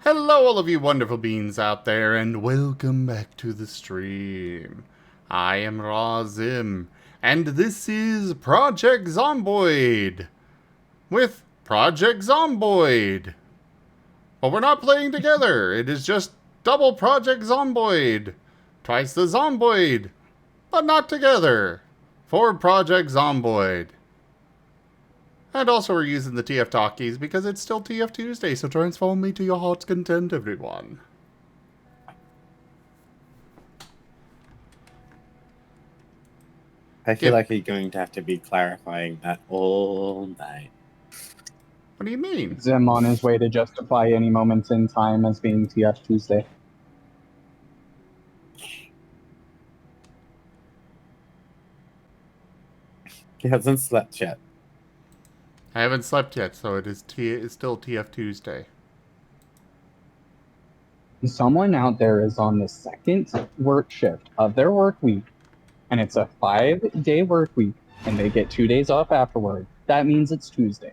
Hello, all of you wonderful beings out there, and welcome back to the stream. I am Razim, and this is Project Zomboid with Project Zomboid. But we're not playing together. It is just double Project Zomboid. Twice the Zomboid, but not together. For Project Zomboid. And also we're using the TF Talkies because it's still TF Tuesday, so transform me to your heart's content, everyone. I feel like you're going to have to be clarifying that all night. What do you mean? Zim on his way to justify any moments in time as being TF Tuesday. He hasn't slept yet. I haven't slept yet, so it's still TF Tuesday. Someone out there is on the second work shift of their work week, and it's a 5-day work week, and they get 2 days off afterward. That means it's Tuesday.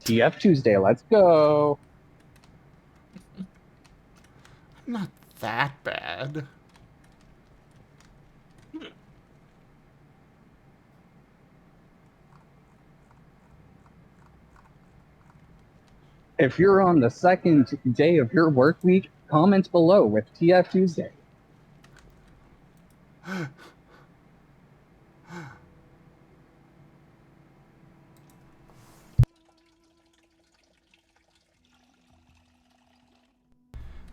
TF Tuesday, let's go. Not that bad. If you're on the second day of your work week, comment below with TF Tuesday.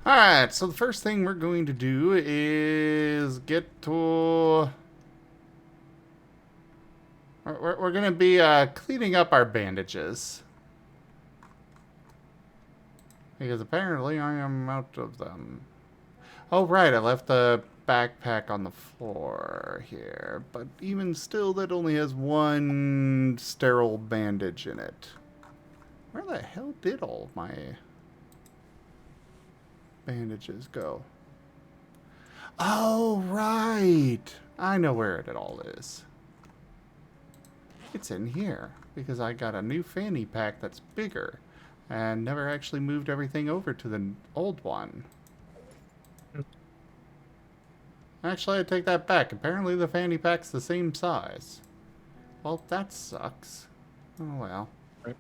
Alright, so the first thing we're going to do is get to... We're going to be cleaning up our bandages. Because apparently I am out of them. Oh, right, I left the backpack on the floor here. But even still, that only has one sterile bandage in it. Where the hell did all of my bandages go? Oh, right. I know where it all is. It's in here. Because I got a new fanny pack that's bigger. And never actually moved everything over to the old one. Actually, I take that back. Apparently the fanny pack's the same size. Well, that sucks. Oh well. Right.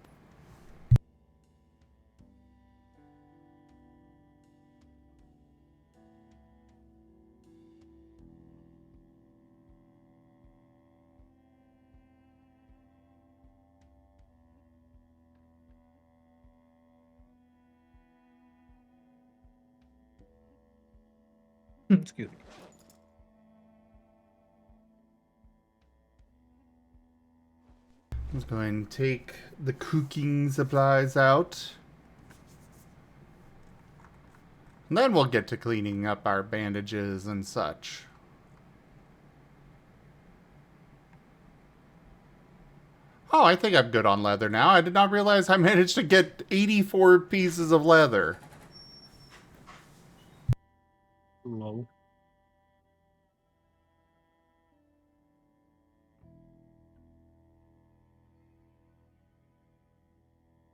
Excuse me. I'm just going to take the cooking supplies out. And then we'll get to cleaning up our bandages and such. Oh, I think I'm good on leather now. I did not realize I managed to get 84 pieces of leather. Low.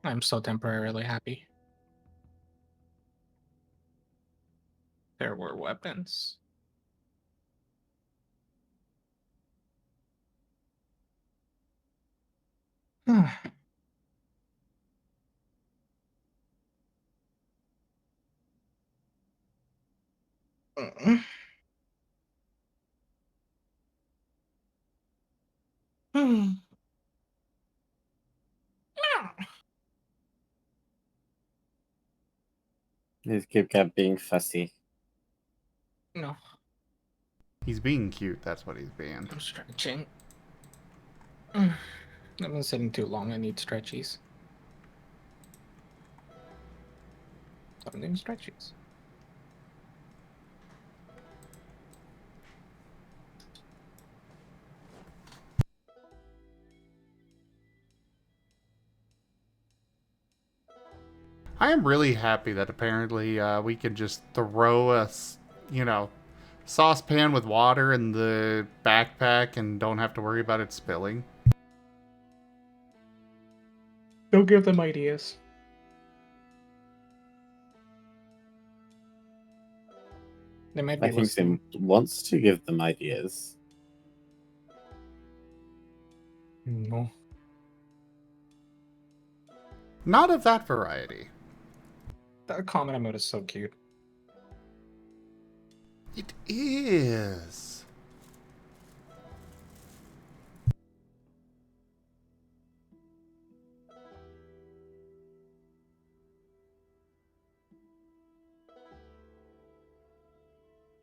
I'm so temporarily happy. There were weapons. He's GibGab being fussy. No, He's being cute, that's what he's being. I'm stretching. I've been sitting too long. I need stretchies. I'm doing stretchies. I am really happy that apparently we can just throw a, saucepan with water in the backpack and don't have to worry about it spilling. Don't give them ideas. They might be I think listening. Sim wants to give them ideas. No. Not of that variety. That comment emote is so cute. It is.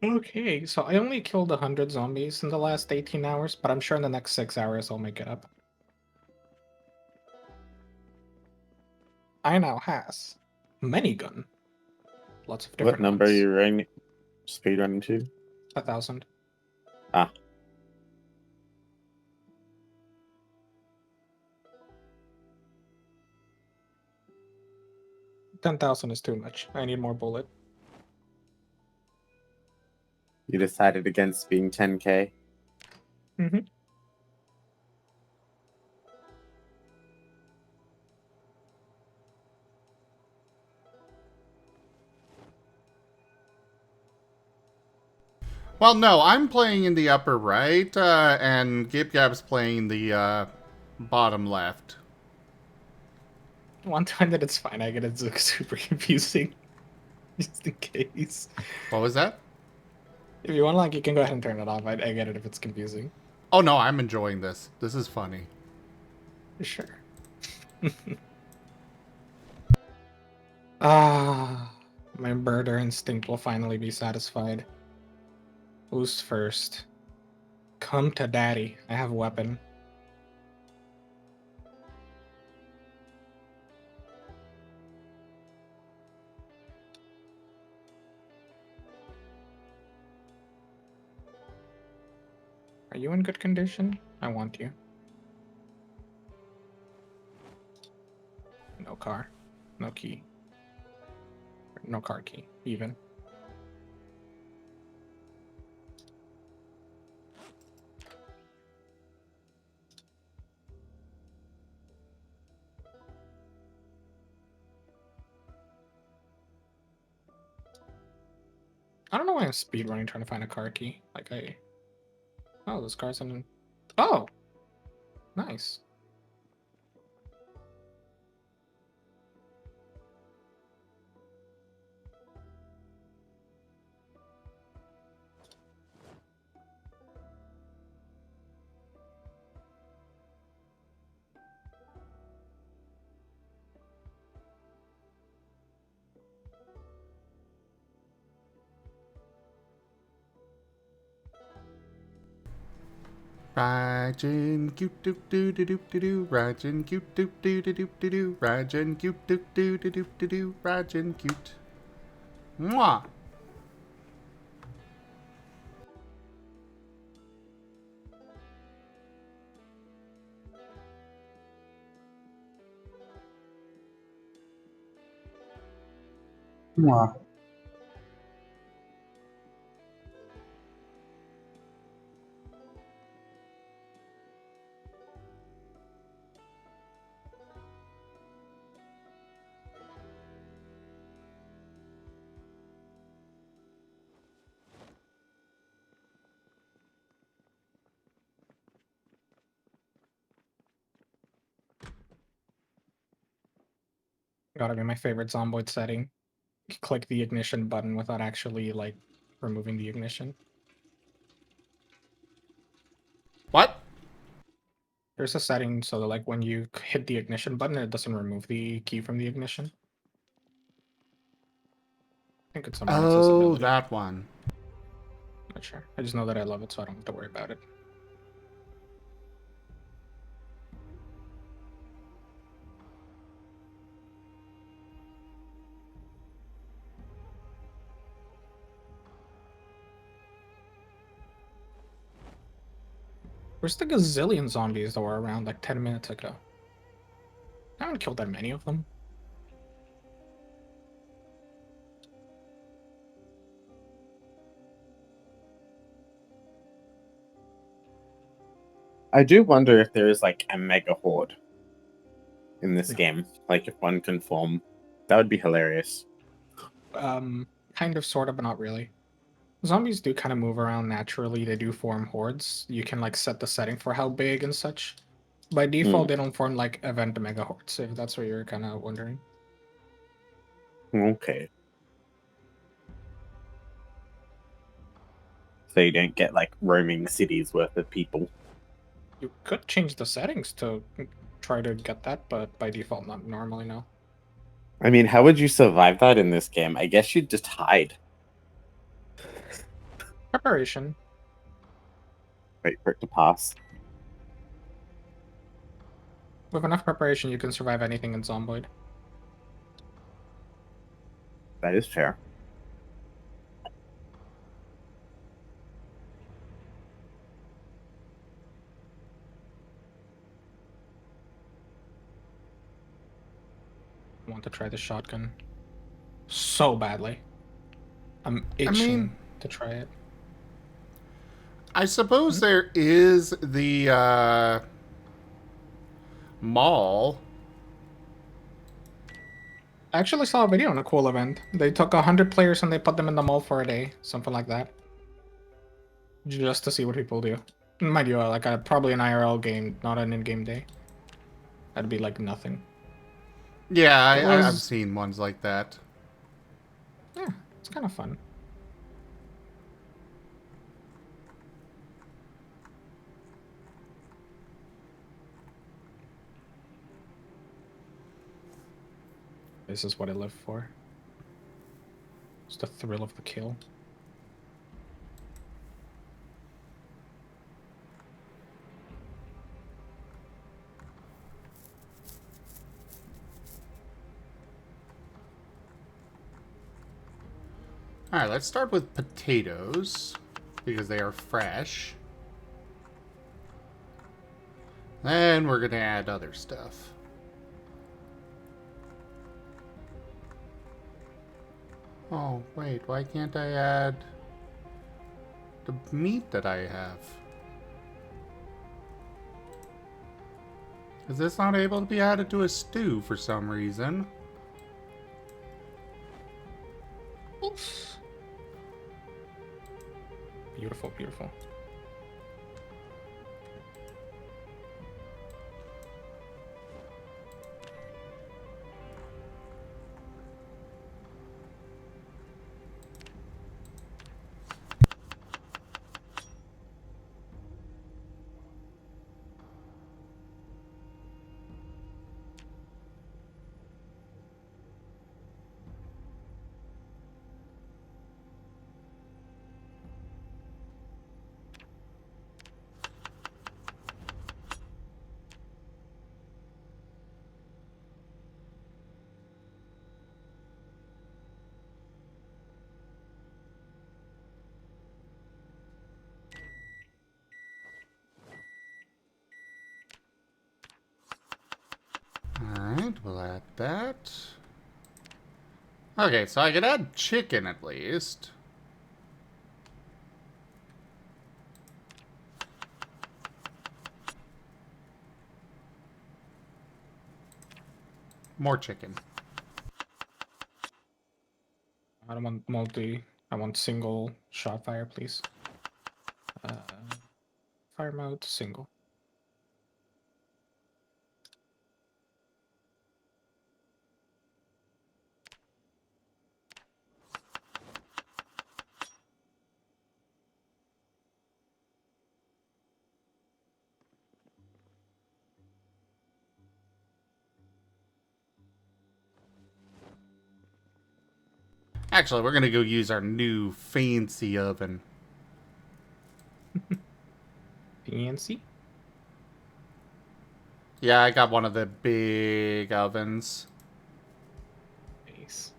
Okay, so I only killed 100 zombies in the last 18 hours, but I'm sure in the next 6 hours I'll make it up. I now has many gun. Lots of different What number are ones. you running? Speed running to? 1,000. Ah. $10,000 is too much. I need more bullet. You decided against being 10k. Mm-hmm. Well, no, I'm playing in the upper right, and GibGab's playing the bottom left. One time that it's fine, I get it super confusing. Just in case. What was that? If you want, like, you can go ahead and turn it off. I get it if it's confusing. Oh no, I'm enjoying this. This is funny. Sure. Ah, my birder instinct will finally be satisfied. Who's first? Come to daddy. I have a weapon. Are you in good condition? I want you. No car. No key. No car key, even. I don't know why I'm speedrunning trying to find a car key. Like, Oh, this car's in... Oh! Nice. Rajin cute doop doo doo doop doo doo. Rajin cute doop doo doo doop doo doo. Rajin cute doop doo doo doop doo doo. Rajin cute. Mwah. Mwah. Gotta be my favorite Zomboid setting. Click the ignition button without actually, like, removing the ignition. What? There's a setting so that, like, when you hit the ignition button, it doesn't remove the key from the ignition. I think it's a more Oh, accessibility. that one. Not sure. I just know that I love it, so I don't have to worry about it. Where's the gazillion zombies that were around like 10 minutes ago? I haven't killed that many of them. I do wonder if there is like a mega horde in this No. game. Like if one can form. That would be hilarious. Kind of, sort of, but not really. Zombies do kind of move around naturally. They do form hordes. You can like set the setting for how big and such. By default, they don't form like event mega hordes, if that's what you're kind of wondering. Okay. So you don't get like roaming cities worth of people. You could change the settings to try to get that, but by default, not normally, no. I mean, how would you survive that in this game? I guess you'd just hide. Preparation. Wait for it to pass. With enough preparation, you can survive anything in Zomboid. That is fair. I want to try the shotgun so badly. I'm itching to try it. I suppose there is the mall. I actually saw a video on a cool event. They took 100 players and they put them in the mall for a day, something like that, just to see what people do. Mind you, like probably an IRL game, not an in-game day. That'd be like nothing. Yeah, I've was- seen ones like that. Yeah, it's kind of fun. This is what I live for. It's the thrill of the kill. Alright, let's start with potatoes, because they are fresh. Then we're going to add other stuff. Oh, wait, why can't I add the meat that I have? Is this not able to be added to a stew for some reason? Oof. Beautiful, beautiful. Alright, we'll add that. Okay, so I could add chicken at least. More chicken. I don't want multi. I want single shot fire, please. Fire mode, single. Actually, we're gonna go use our new fancy oven. Fancy? Yeah, I got one of the big ovens. Nice.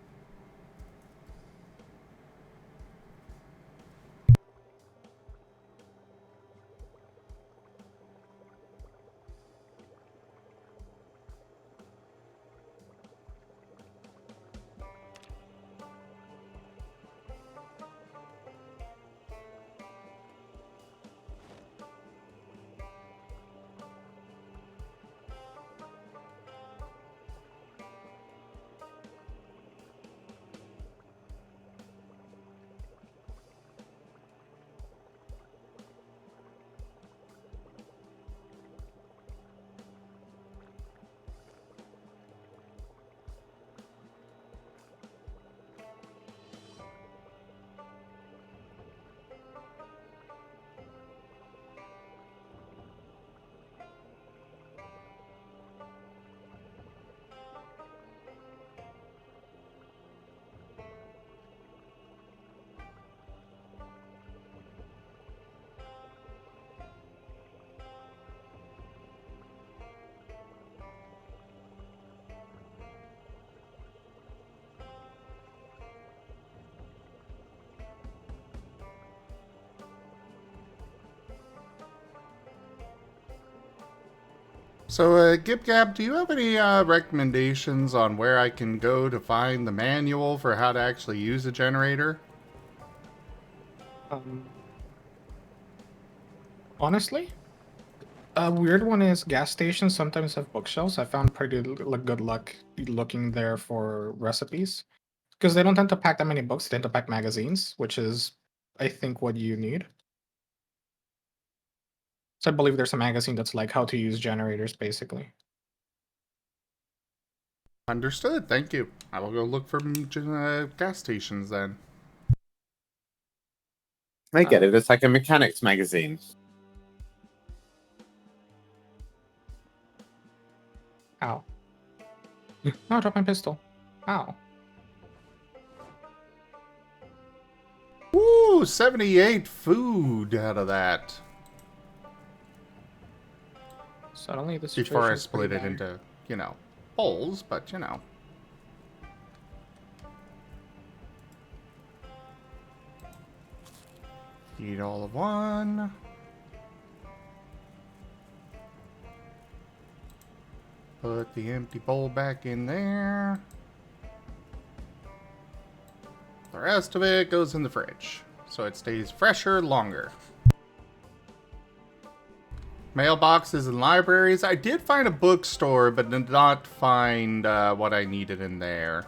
So, GibGab, do you have any recommendations on where I can go to find the manual for how to actually use a generator? Honestly, a weird one is gas stations sometimes have bookshelves. I found pretty good luck looking there for recipes because they don't tend to pack that many books. They tend to pack magazines, which is, I think, what you need. So I believe there's a magazine that's like how to use generators, basically. Understood, thank you. I will go look for gas stations then. I get it. It's like a mechanics magazine. Ow. No, drop my pistol. Ow. Woo! 78 food out of that. Suddenly this Before I split it into, you know, bowls, but you know. Eat all of one. Put the empty bowl back in there. The rest of it goes in the fridge, so it stays fresher longer. Mailboxes and libraries. I did find a bookstore, but did not find what I needed in there.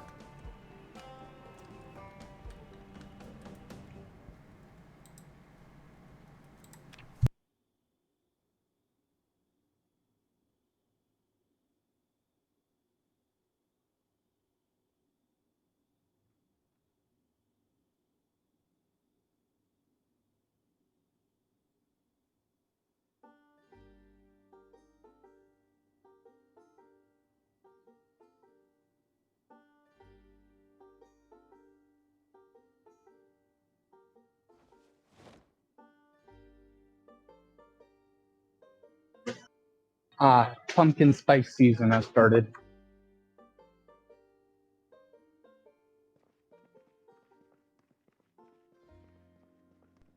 Pumpkin spice season has started.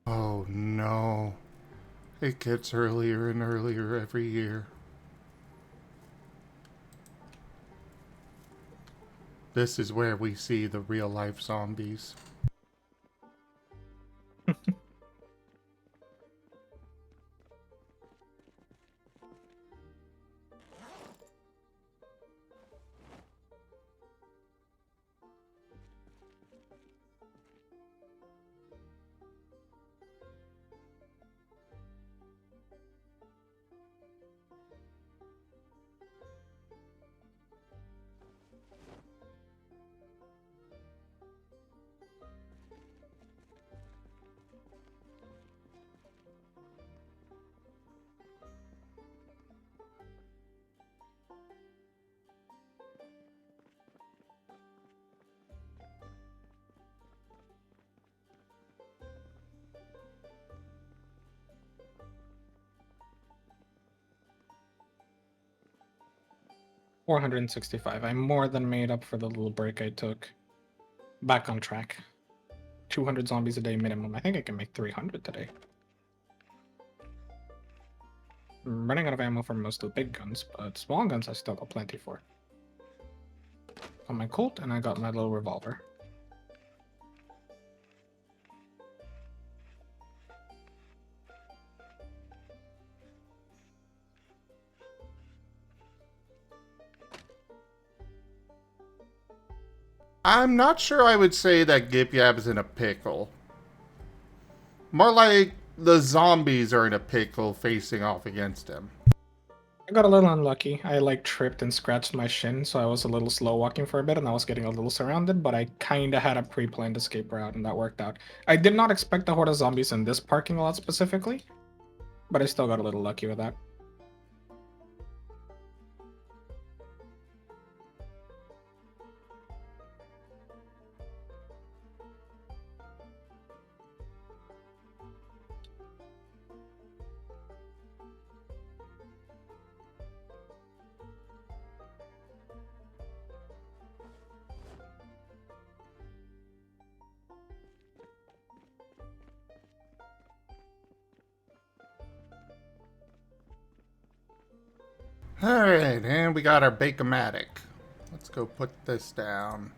Oh no. It gets earlier and earlier every year. This is where we see the real life zombies. 465. I more than made up for the little break I took. Back on track. 200 zombies a day minimum. I think I can make 300 today. I'm running out of ammo for most of the big guns, but small guns I still got plenty for. Got my Colt and I got my little revolver. I'm not sure I would say that GibGab's in a pickle. More like the zombies are in a pickle facing off against him. I got a little unlucky. I like tripped and scratched my shin, so I was a little slow walking for a bit and I was getting a little surrounded, but I kinda had a pre-planned escape route and that worked out. I did not expect a horde of zombies in this parking lot specifically, but I still got a little lucky with that. Alright, and we got our Bake-O-Matic. Let's go put this down.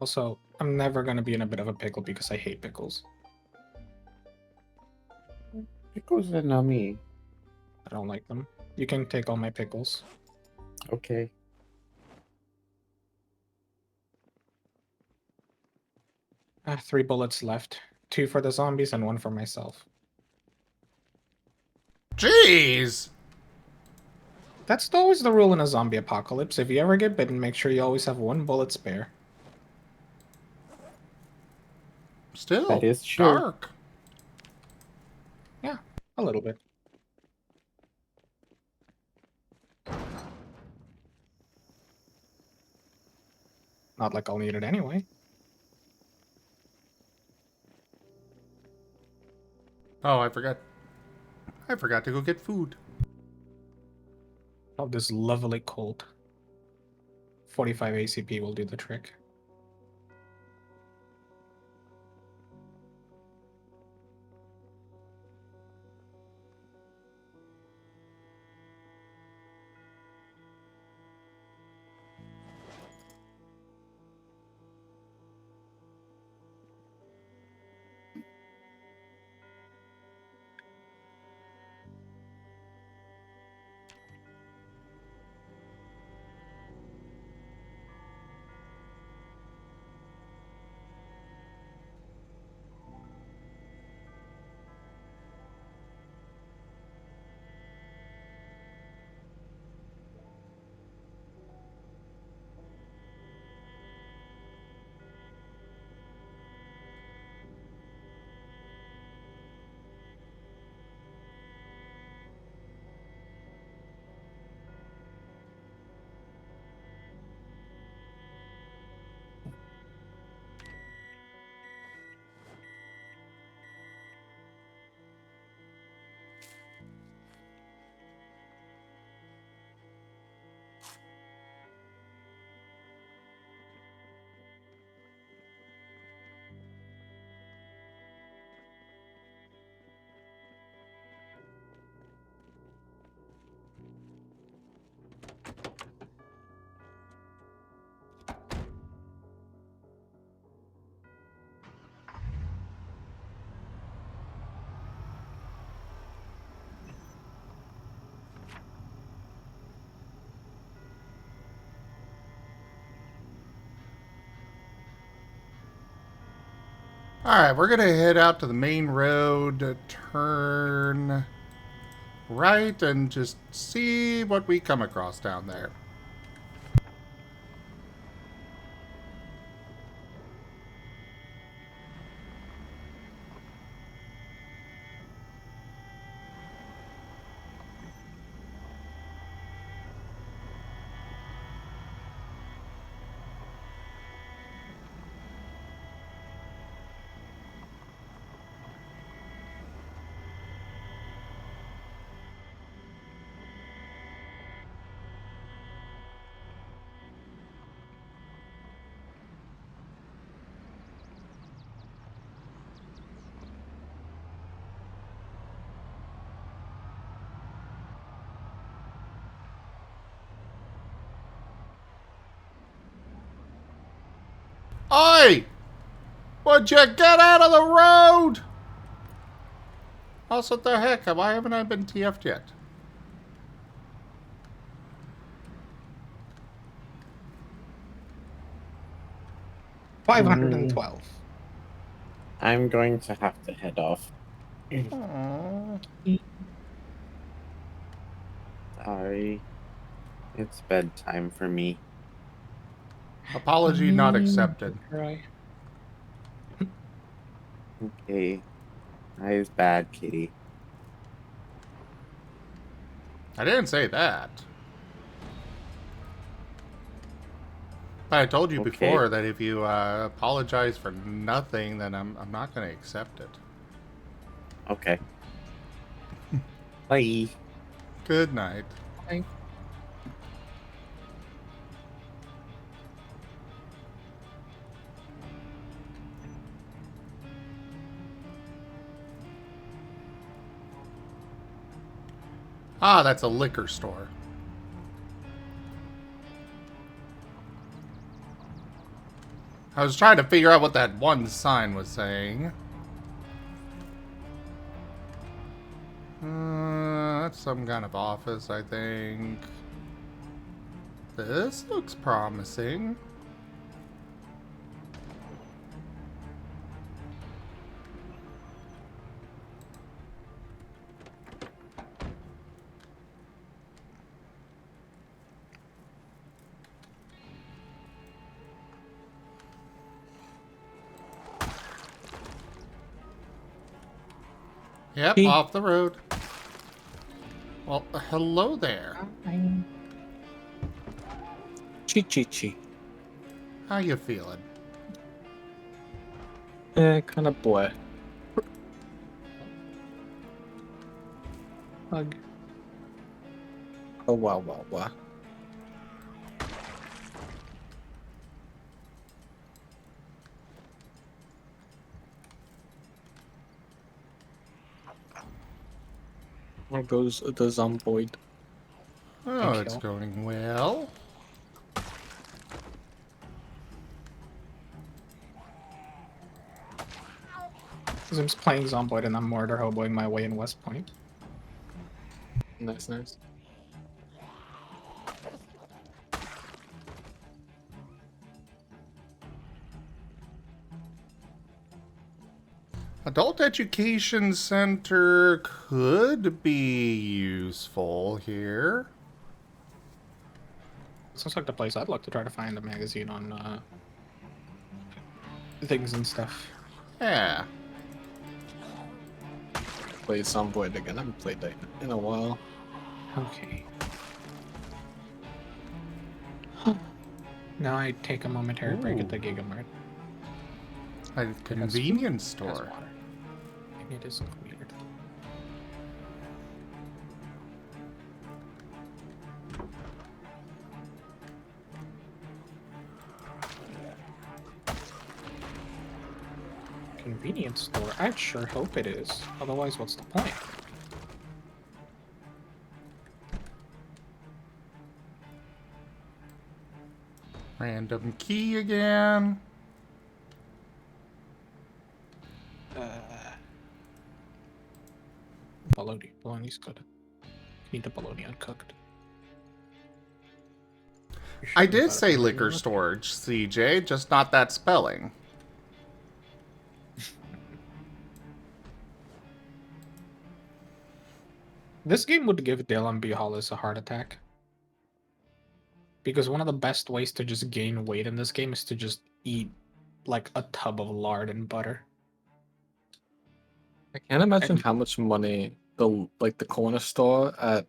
Also, I'm never gonna be in a bit of a pickle because I hate pickles. Pickles are not me. I don't like them. You can take all my pickles. Okay. I have 3 bullets left. 2 for the zombies and 1 for myself. Jeez! That's always the rule in a zombie apocalypse. If you ever get bitten, make sure you always have 1 bullet spare. Still That is true. dark. Yeah, a little bit. Not like I'll need it anyway. Oh, I forgot. I forgot to go get food. Oh, this lovely cold. 45 ACP will do the trick. Alright, we're gonna head out to the main road, turn right, and just see what we come across down there. Oi! Would you get out of the road? Also, what the heck? Why haven't I been TF'd yet? $512. I'm going to have to head off. Aww. Sorry. It's bedtime for me. Apology not accepted. Right. Okay. Eyes bad, kitty. I didn't say that. I told you Okay. before that if you apologize for nothing, then I'm not going to accept it. Okay. Bye. Good night. Bye. Ah, that's a liquor store. I was trying to figure out what that one sign was saying. That's some kind of office, I think. This looks promising. Yep, Hey. off the road. Well, hello there. Chi. How you feeling? Kind of boy. Hug. Oh, wow. There goes the Zomboid. Oh, Thank it's you. going well. Zim's playing Zomboid and I'm murder hoboing my way in West Point. Nice. Adult Education Center could be useful here. Sounds like the place I'd like to try to find a magazine on things and stuff. Yeah. Play Zomboid again. I haven't played that in a while. Okay. Now I take a momentary break at the Gigamart. A convenience Has store. water. Maybe it is weird. Convenience store? I sure hope it is. Otherwise, what's the point? Random key again. Bologna. Bologna's good. Need the bologna uncooked. You I sure did about say it, liquor Bologna? storage, CJ, just not that spelling. This game would give Dylan B. Hollis a heart attack. Because one of the best ways to just gain weight in this game is to just eat like a tub of lard and butter. I can't imagine And- how much money the corner store at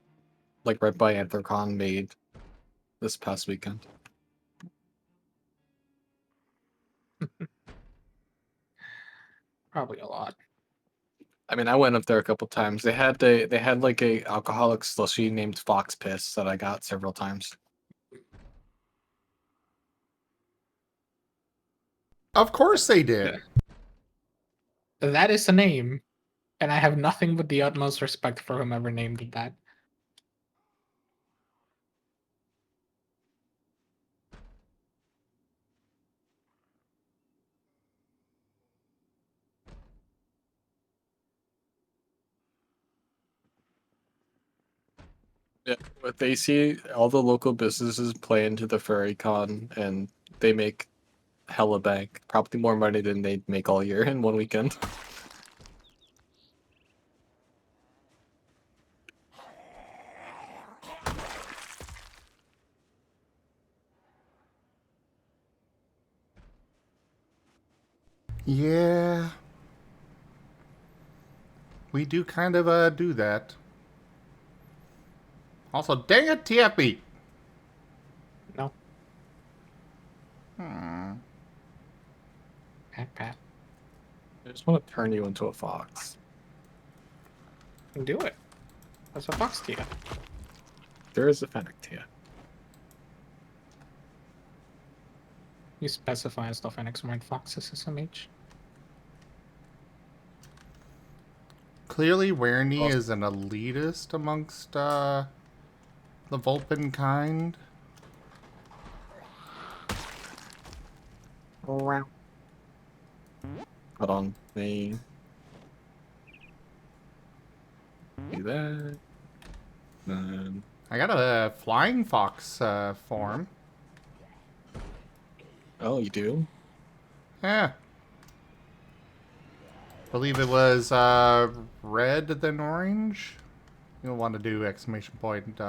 right by Anthrocon made this past weekend. Probably a lot. I mean, I went up there a couple times. They had like a alcoholic slushy named Fox Piss that I got several times. Of course they did. That is a name, and I have nothing but the utmost respect for whomever named it that. Yeah, but they see all the local businesses play into the Furry Con, and they make hella bank. Probably more money than they'd make all year in one weekend. Yeah. We do kind of do that. Also, dang it, Tiapi! No. Hmm. Pat, pat. I just want to turn you into a fox. Do it. That's a fox to you. There is a fact here. You specify as the Phoenix Marine Foxes SMH. Clearly, Werny Awesome. is an elitist amongst the Vulpin kind. Hold on. Me. Do that. Then. I got a flying fox form. Oh, you do? Yeah. Believe it was red then orange. You'll want to do exclamation point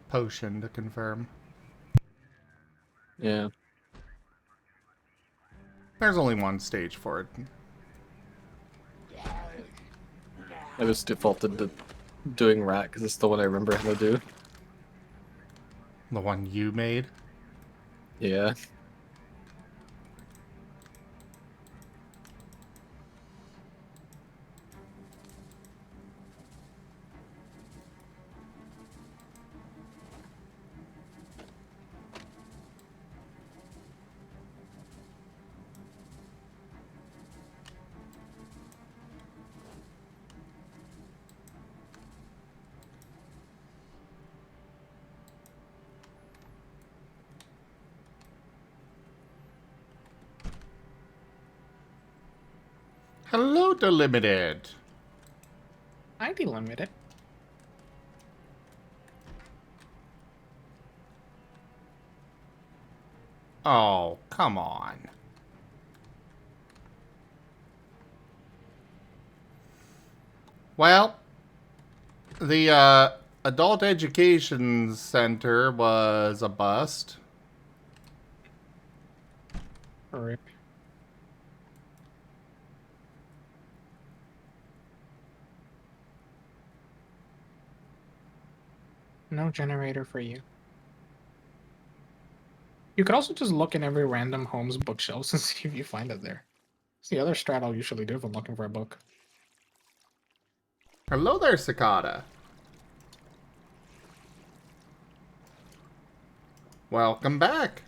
potion to confirm. Yeah. There's only one stage for it. I just defaulted to doing rat because it's the one I remember how to do. The one you made. Yeah. Hello, Delimited. I delimit it. Oh, come on. Well, the Adult Education Center was a bust. Rip. No generator for you. You could also just look in every random home's bookshelves and see if you find it there. It's the other strat I'll usually do if I'm looking for a book. Hello there, Cicada. Welcome back.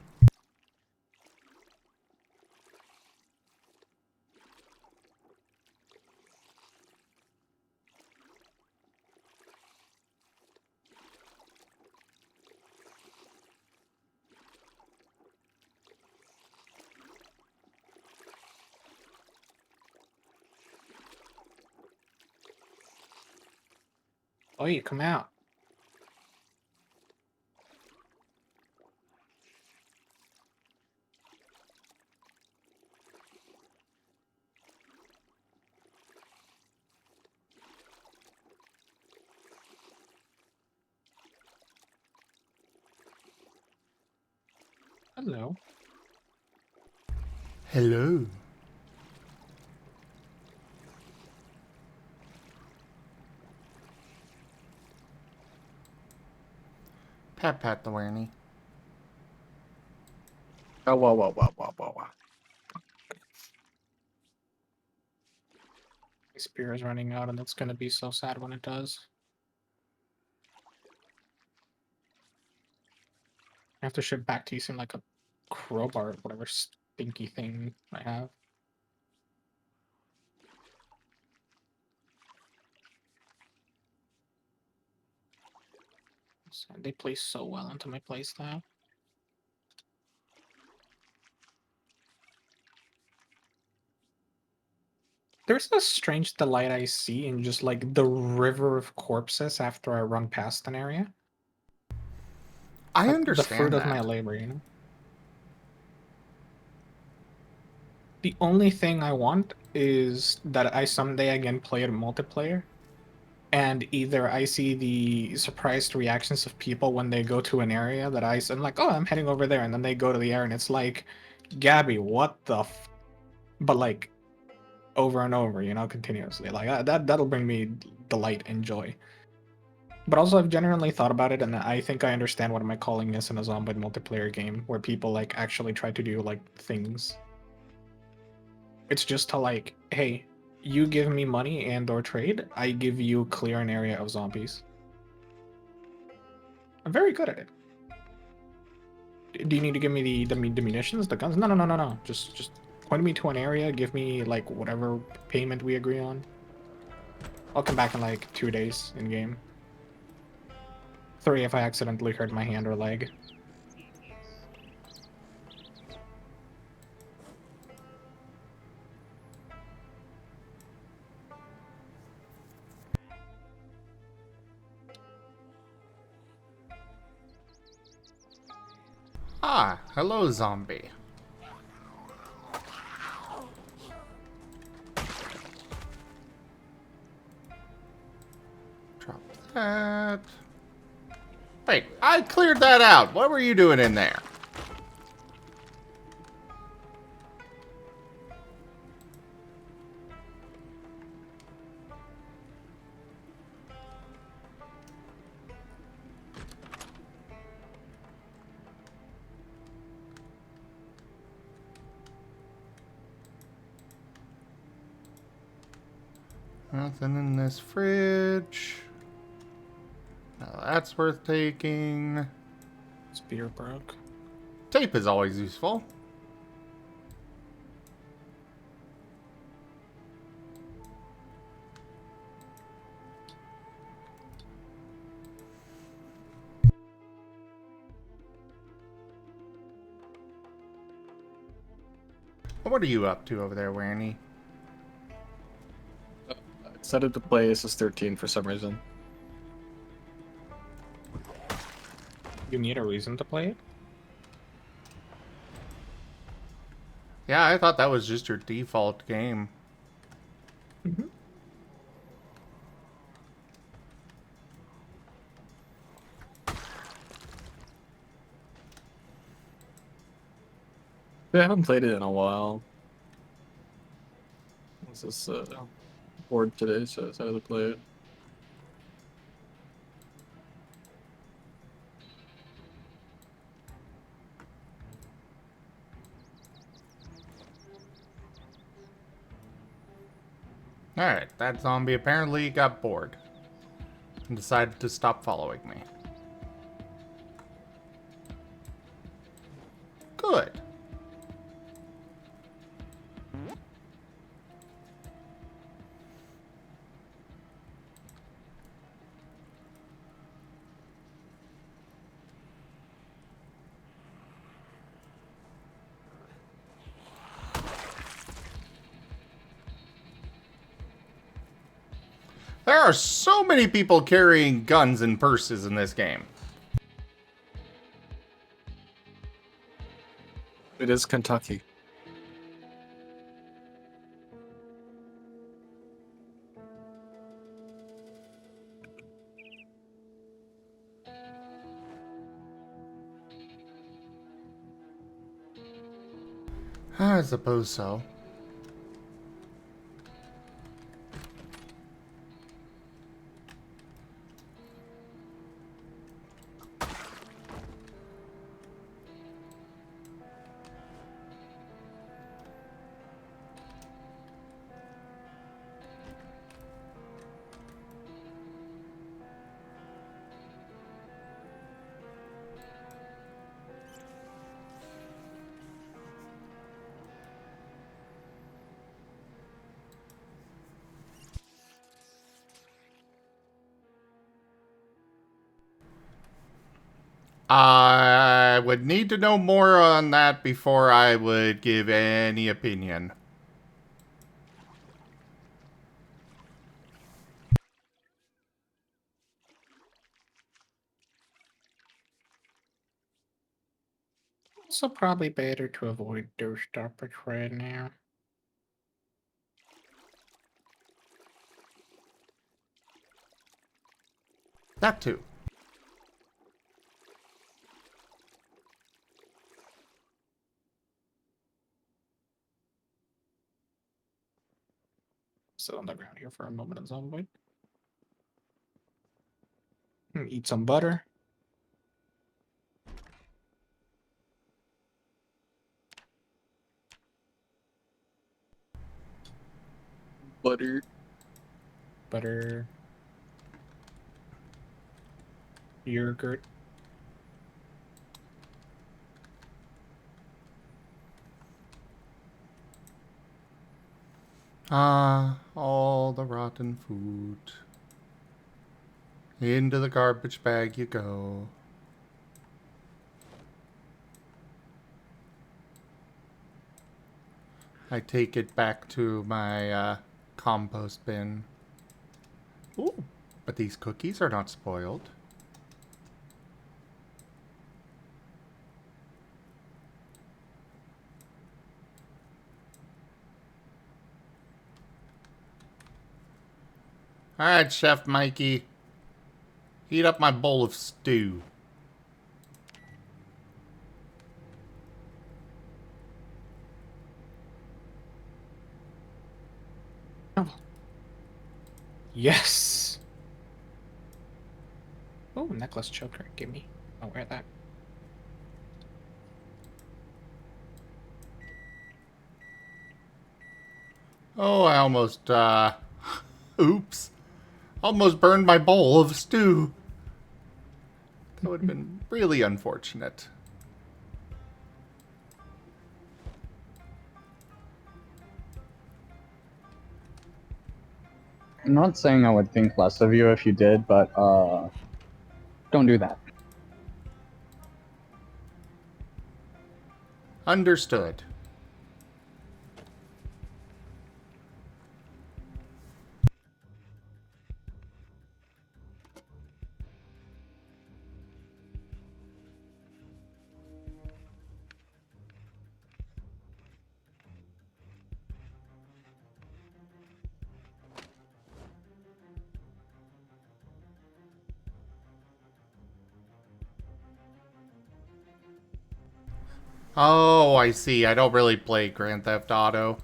Oh, you come out. Hello. Hello. Pat pat the Werny. Oh, wow, wow, wow, wow, wow, wow. My spear is running out, and it's gonna be so sad when it does. I have to ship back to you seem like a crowbar, whatever stinky thing I have. So they play so well into my playstyle. There's a strange delight I see in just like the river of corpses after I run past an area. I Like, understand the fruit that. of my labor, you know? The only thing I want is that I someday again play it multiplayer, and either I see the surprised reactions of people when they go to an area that I'm like, oh, I'm heading over there, and then they go to the area and it's like, Gabby, what the but like over and over, you know, continuously. Like that'll bring me delight and joy. But also, I've genuinely thought about it, and I think I understand what my calling is in a Zomboid multiplayer game, where people like actually try to do like things. It's just to like, hey, you give me money and/or trade, I give you clear an area of zombies. I'm very good at it. Do you need to give me the munitions, the guns? No. Just point me to an area, give me like whatever payment we agree on. I'll come back in like 2 days in game. 3 if I accidentally hurt my hand or leg. Ah, hello, zombie. Drop that. Wait, I cleared that out. What were you doing in there? Nothing in this fridge. Now that's worth taking. Spear broke. Tape is always useful. What are you up to over there, Wanny? I decided to play SS13 for some reason. You need a reason to play it? Yeah, I thought that was just your default game. Mm-hmm. I haven't played it in a while. I was just bored today, so I decided to play it. Alright, that zombie apparently got bored and decided to stop following me. Good. There are so many people carrying guns and purses in this game. It is Kentucky. I suppose so. I would need to know more on that before I would give any opinion. Also, probably better to avoid those topics right now. That too. Sit on the ground here for a moment, Zomboid. Eat some butter. Butter. Butter. Yogurt. Ah, all the rotten food. Into the garbage bag you go. I take it back to my compost bin. Ooh, but these cookies are not spoiled. Alright, Chef Mikey. Heat up my bowl of stew. Yes. Oh, necklace choker. Give me. I'll wear that. Oh, I almost, oops. Almost burned my bowl of stew. That would have been really unfortunate. I'm not saying I would think less of you if you did, but don't do that. Understood. Oh, I see. I don't really play Grand Theft Auto.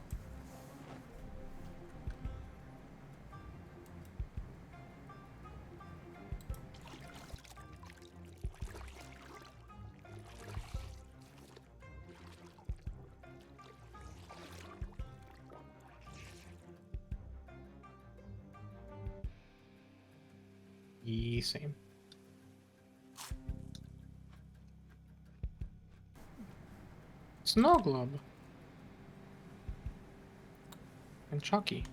Same. Snow globe. And Chucky.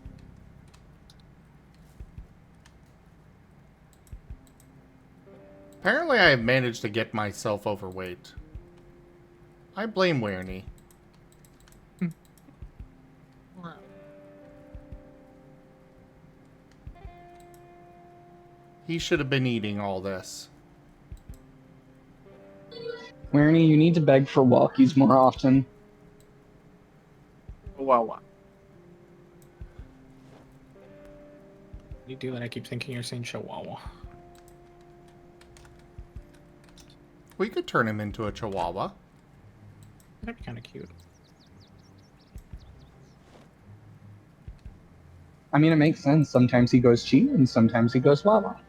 Apparently I have managed to get myself overweight. I blame Wernie. He should have been eating all this. Wernie, you need to beg for walkies more often. Wow. You do that, I keep thinking you're saying Chihuahua. We could turn him into a chihuahua. That'd be kind of cute. I mean, it makes sense. Sometimes he goes chi, and sometimes he goes wawa.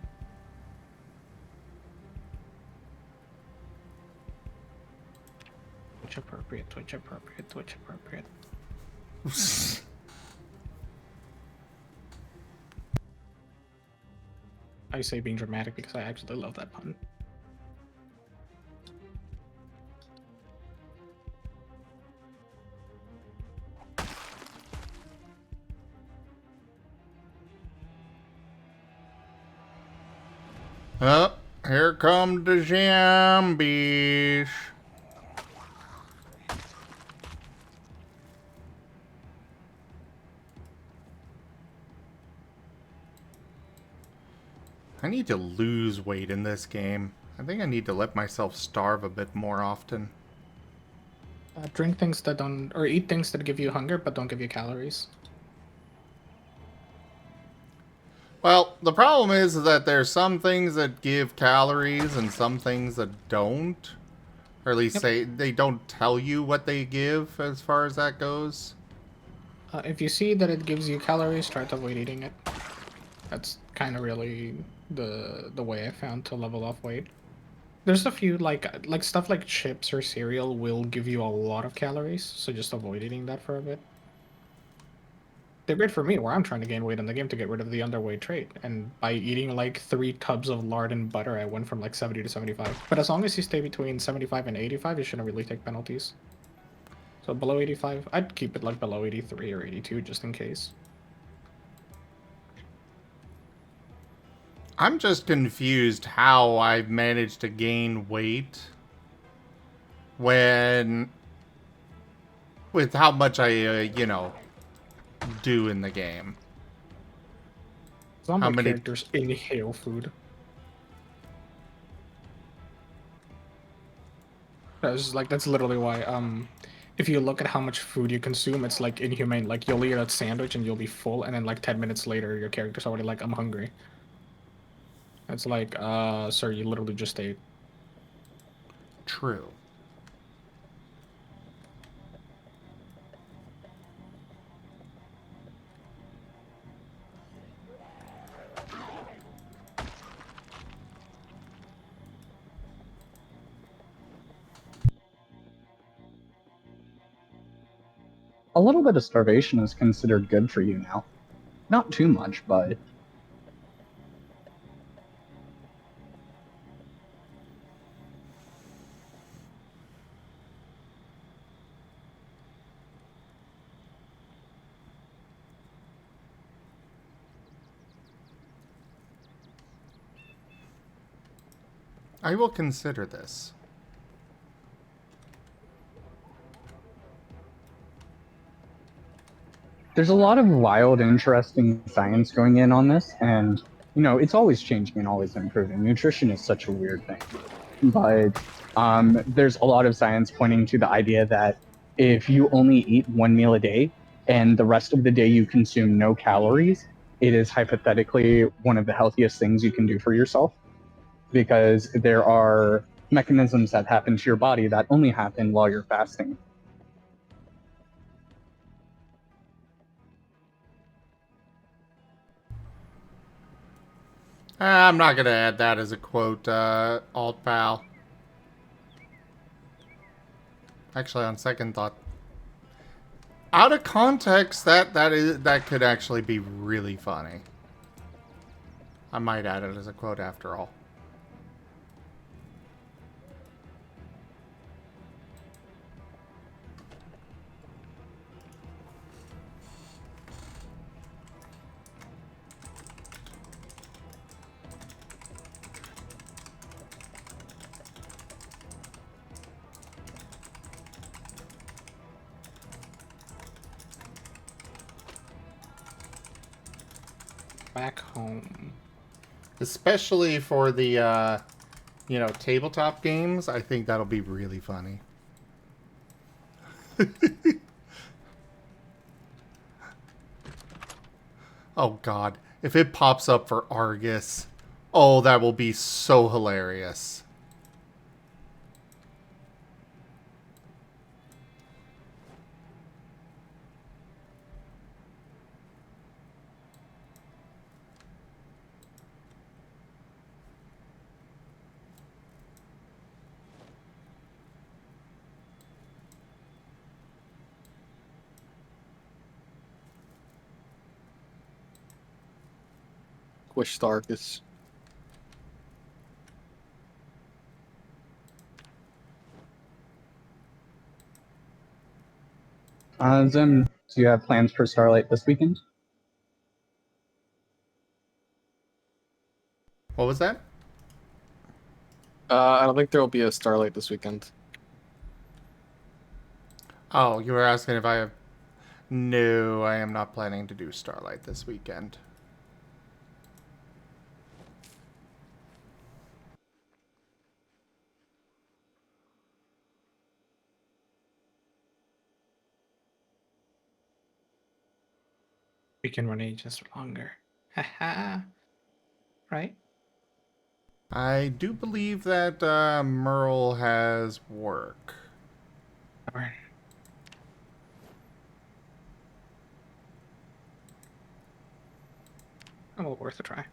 Twitch appropriate, Twitch appropriate, Twitch appropriate. I say being dramatic because I actually love that pun. Oh, here come the Zambies. I need to lose weight in this game. I think I need to let myself starve a bit more often. Drink things that don't, or eat things that give you hunger but don't give you calories. Well, the problem is that there's some things that give calories and some things that don't. Or at least they don't tell you what they give as far as that goes. If you see that it gives you calories, try to avoid eating it. That's kind of really the way I found to level off weight. There's a few like stuff like chips or cereal will give you a lot of calories, so just avoid eating that for a bit. They're great for me where I'm trying to gain weight in the game to get rid of the underweight trait, and by eating like 3 tubs of lard and butter, I went from like 70 to 75. But as long as you stay between 75 and 85, you shouldn't really take penalties. So below 85, I'd keep it like below 83 or 82 just in case. I'm just confused how I've managed to gain weight when with how much I do in the game. Some How of my many- characters inhale food. That's literally why if you look at how much food you consume, it's like inhumane. Like you'll eat a sandwich and you'll be full, and then like 10 minutes later your character's already like, I'm hungry. It's like, sir, you literally just ate. True. A little bit of starvation is considered good for you now. Not too much, but I will consider this. there's a lot of wild, interesting science going in on this, and it's always changing and always improving. Nutrition is such a weird thing, but there's a lot of science pointing to the idea that if you only eat one meal a day and the rest of the day you consume no calories, it is hypothetically one of the healthiest things you can do for yourself, because there are mechanisms that happen to your body that only happen while you're fasting. I'm not gonna add that as a quote, alt pal. Actually, on second thought, out of context, that could actually be really funny. I might add it as a quote after all. Back home. Especially for the, tabletop games, I think that'll be really funny. Oh god, if it pops up for Argus, oh, that will be so hilarious. Wish Starkus. Zim, do you have plans for Starlight this weekend? What was that? I don't think there will be a Starlight this weekend. Oh, you were asking if I have... No, I am not planning to do Starlight this weekend. We can run ages longer. Haha. Right? I do believe that Merle has work. Darn. Oh, well, worth a try.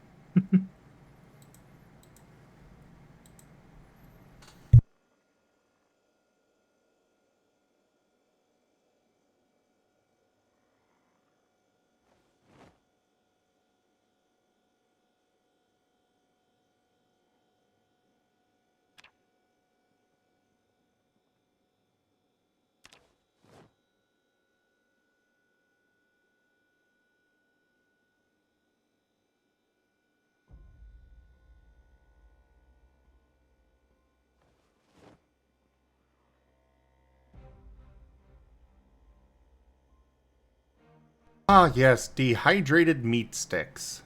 Ah, yes, dehydrated meat sticks.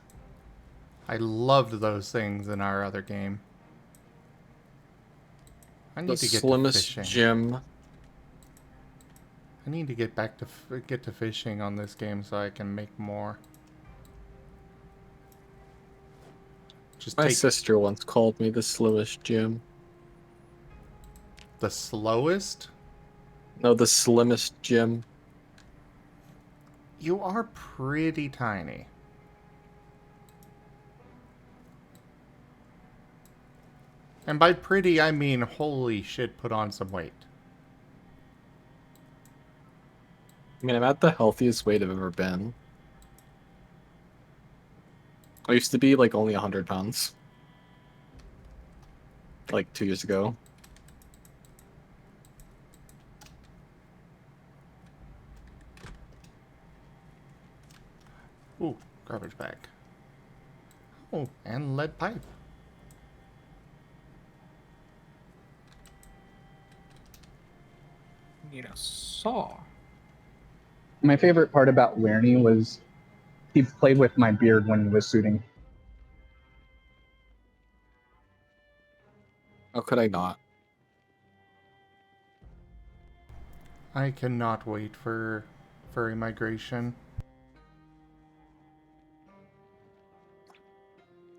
I loved those things in our other game. I The need to get to slimmest fishing. gym. I need to get back to get to fishing on this game so I can make more. Just My take sister once called me the slimmest gym. the slowest. No, the slimmest gym. You are pretty tiny. And by pretty, I mean holy shit, put on some weight. I mean, I'm at the healthiest weight I've ever been. I used to be like only 100 pounds. Like 2 years ago. Ooh, garbage bag. Oh, and lead pipe. Need a saw. My favorite part about Wernie was he played with my beard when he was shooting. How could I not? I cannot wait for furry migration.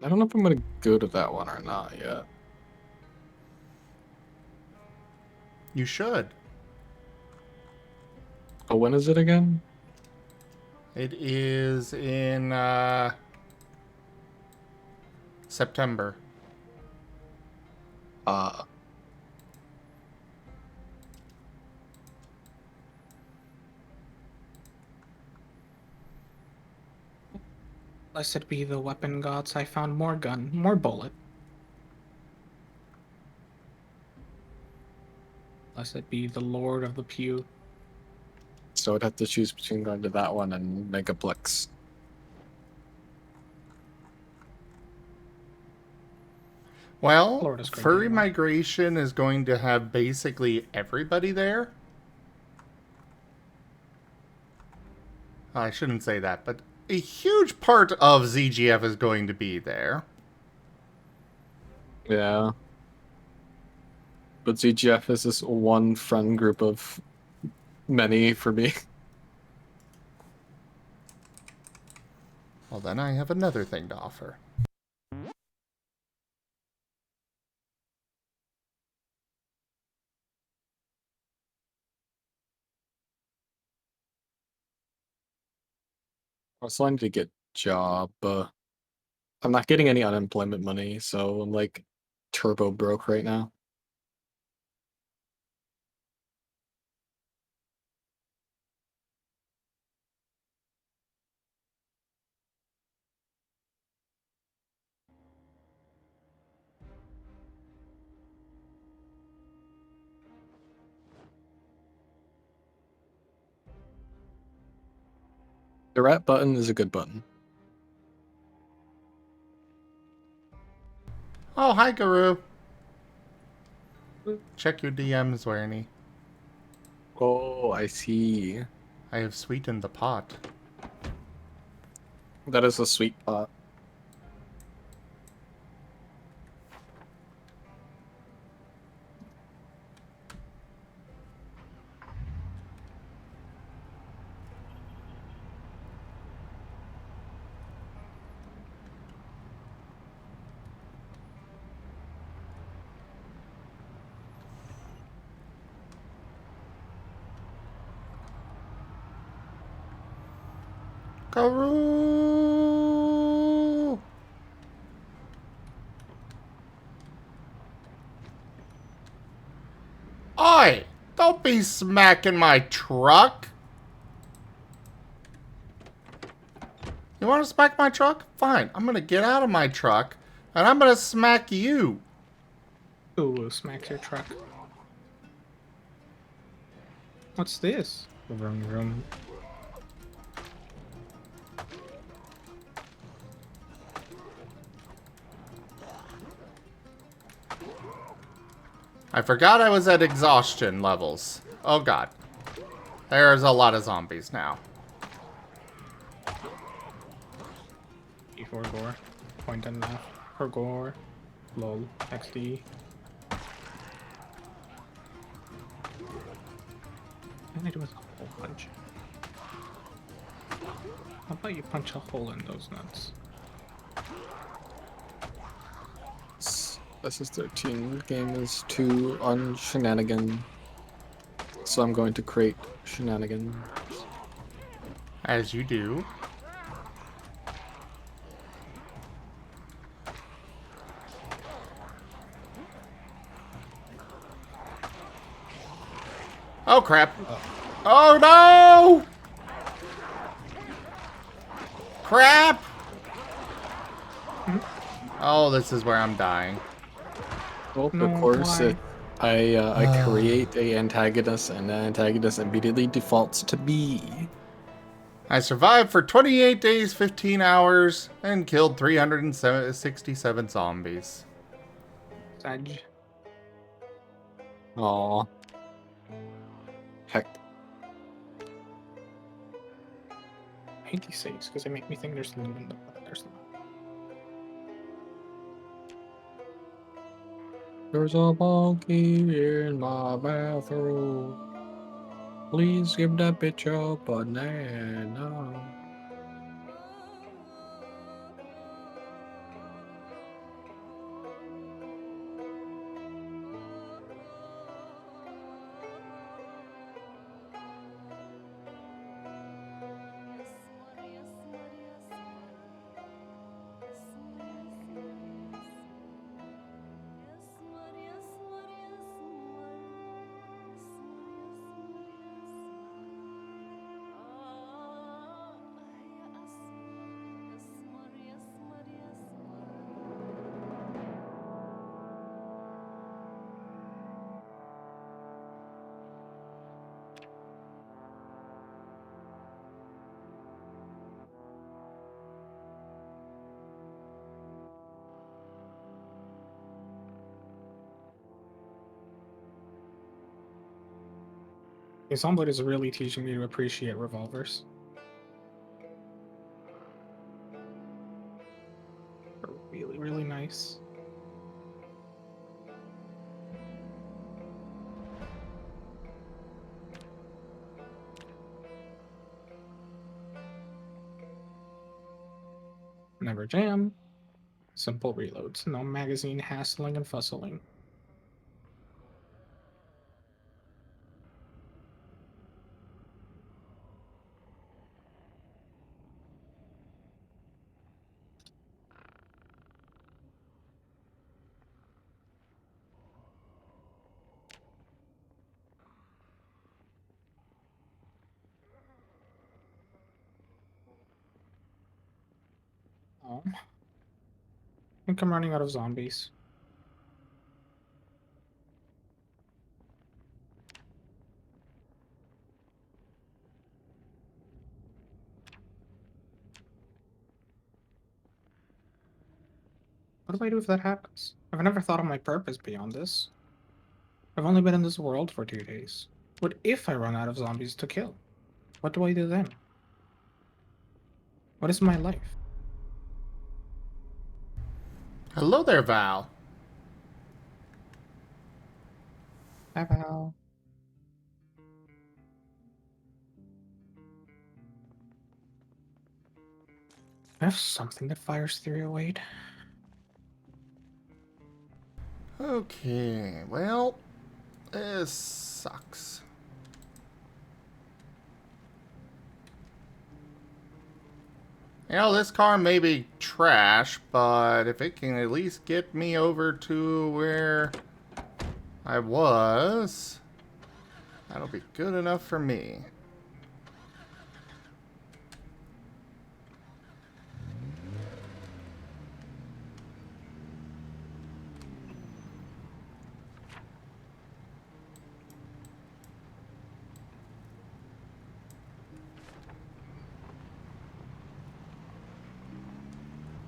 I don't know if I'm gonna go to that one or not yet. You should. Oh, when is it again? It is in September. Blessed be the weapon gods, I found more gun, more bullet. Blessed be the Lord of the Pew. So I'd have to choose between going to that one and Megaplex. Well, Florida's great furry anyway. migration is going to have basically everybody there. I shouldn't say that, but a huge part of ZGF is going to be there. Yeah. But ZGF is this one friend group of many for me. Well, then I have another thing to offer. I also need to get job. I'm not getting any unemployment money, so I'm like turbo broke right now. The rat button is a good button. Oh, hi, Guru. Check your DMs, Wernie. Oh, I see. I have sweetened the pot. That is a sweet pot. Guru! Oi! Don't be smacking my truck! You want to smack my truck? Fine. I'm gonna get out of my truck, and I'm gonna smack you. Ooh, smack your truck. What's this? Vroom vroom. I forgot I was at exhaustion levels. Oh god. There's a lot of zombies now. for gore. Point and left for gore. Lol. XD. And I do a hole punch. How about you punch a hole in those nuts? This is 13. Game is 2 on shenanigan. So I'm going to create shenanigan. As you do. Oh crap. Oh no! Crap! Oh, this is where I'm dying. Well, No, of course, why? I create a antagonist, and the antagonist immediately defaults to me. I survived for 28 days, 15 hours, and killed 367 zombies. Sag. Aw. Heck. I hate these saves because they make me think there's loot in them, but there's not. There's a monkey in my bathroom. Please give that bitch a banana. Zomboid is really teaching me to appreciate revolvers. They're really, really nice. Never jam. Simple reloads. No magazine hassling and fussling. I think I'm running out of zombies. What do I do if that happens? I've never thought of my purpose beyond this. I've only been in this world for 2 days. What if I run out of zombies to kill? What do I do then? What is my life? Hello there, Val. Hi, Val. I have something that fires 308. Okay, well, this sucks. You know, this car may be trash, but if it can at least get me over to where I was, that'll be good enough for me.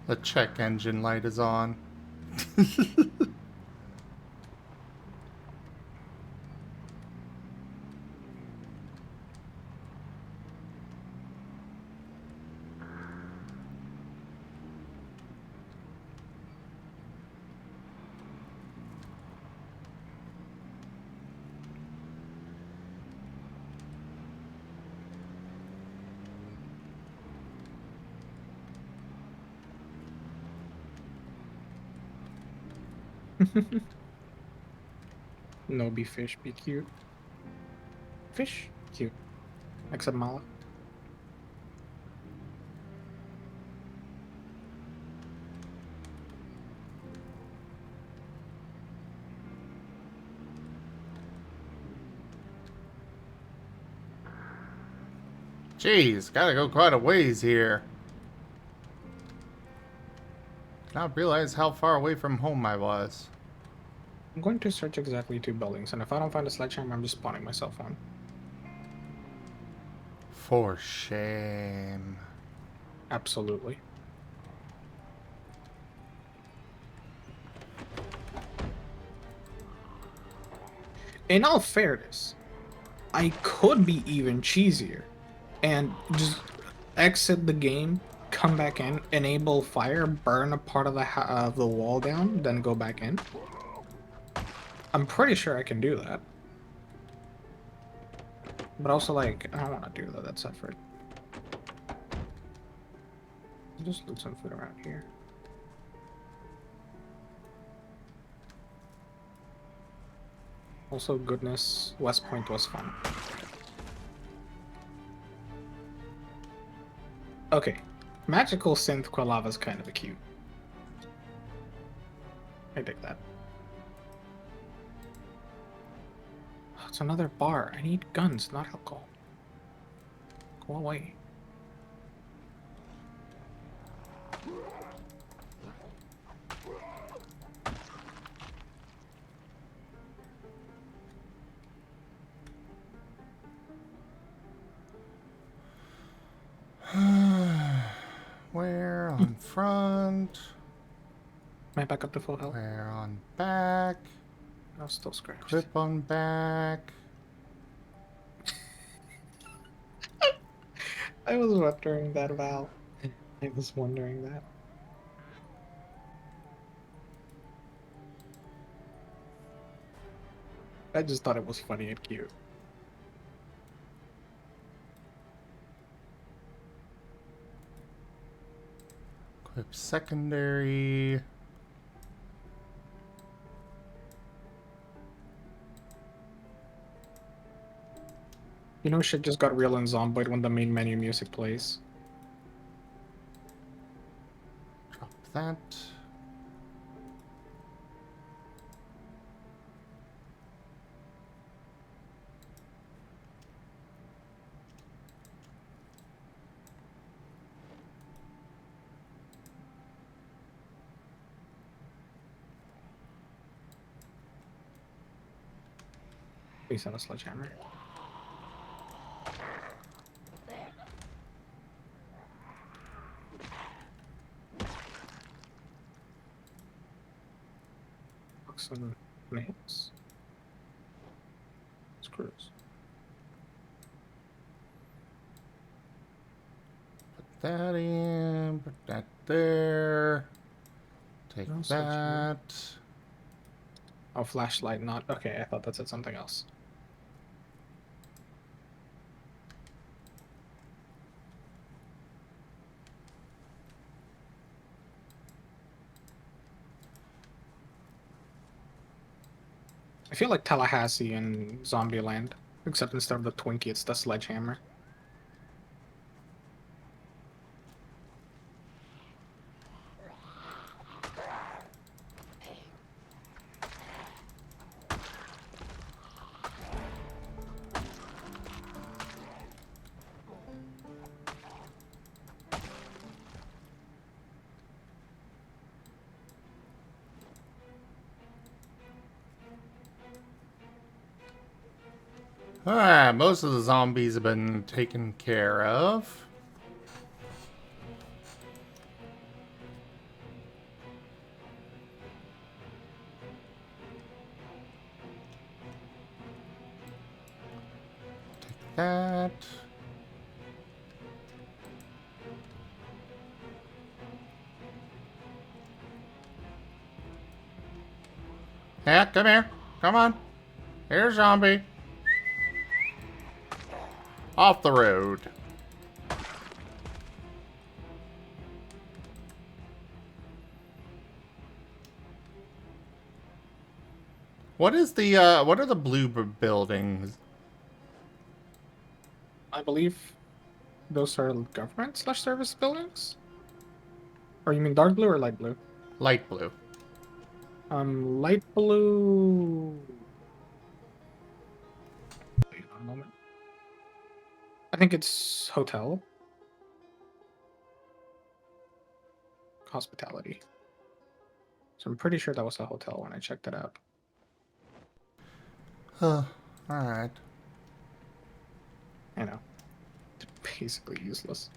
The check engine light is on. No be fish, be cute. Fish, cute. Except Mala. Jeez, gotta go quite a ways here. Not realize how far away from home I was. I'm going to search exactly 2 buildings, and if I don't find a sledgehammer, I'm just spawning myself one. For shame. Absolutely. In all fairness, I could be even cheesier and just exit the game, come back in, enable fire, burn a part of the wall down, then go back in. I'm pretty sure I can do that. But also, like, I don't want to do that. That's effort. I'll just loot some food around here. Also, goodness, West Point was fun. Okay, magical synth Quilava is kind of cute. I dig that. Oh, it's another bar. I need guns, not alcohol. Go away. Where on front? Am I back up to full health? Where on back? I was still scratched. Clip on back. I was wondering that, Val. I was wondering that. I just thought it was funny and cute. Clip secondary. You know, shit just got real in Zomboid when the main menu music plays. Drop that. Please send a sledgehammer. Some nails. Screws. Put that in. Put that there. Take No sledgehammer. that. Oh, flashlight, not. Okay, I thought that said something else. I feel like Tallahassee in Zombieland, except instead of the Twinkie, it's the sledgehammer. Alright, most of the zombies have been taken care of. Take that. Yeah, come here. Come on. Here's zombie. Off the road. What is the what are the blue buildings? I believe those are government/service buildings. Or you mean dark blue or light blue? Light blue. Light blue. Wait a moment. I think it's hotel. Hospitality. So I'm pretty sure that was a hotel when I checked it out. Huh. Alright. I know. It's basically useless.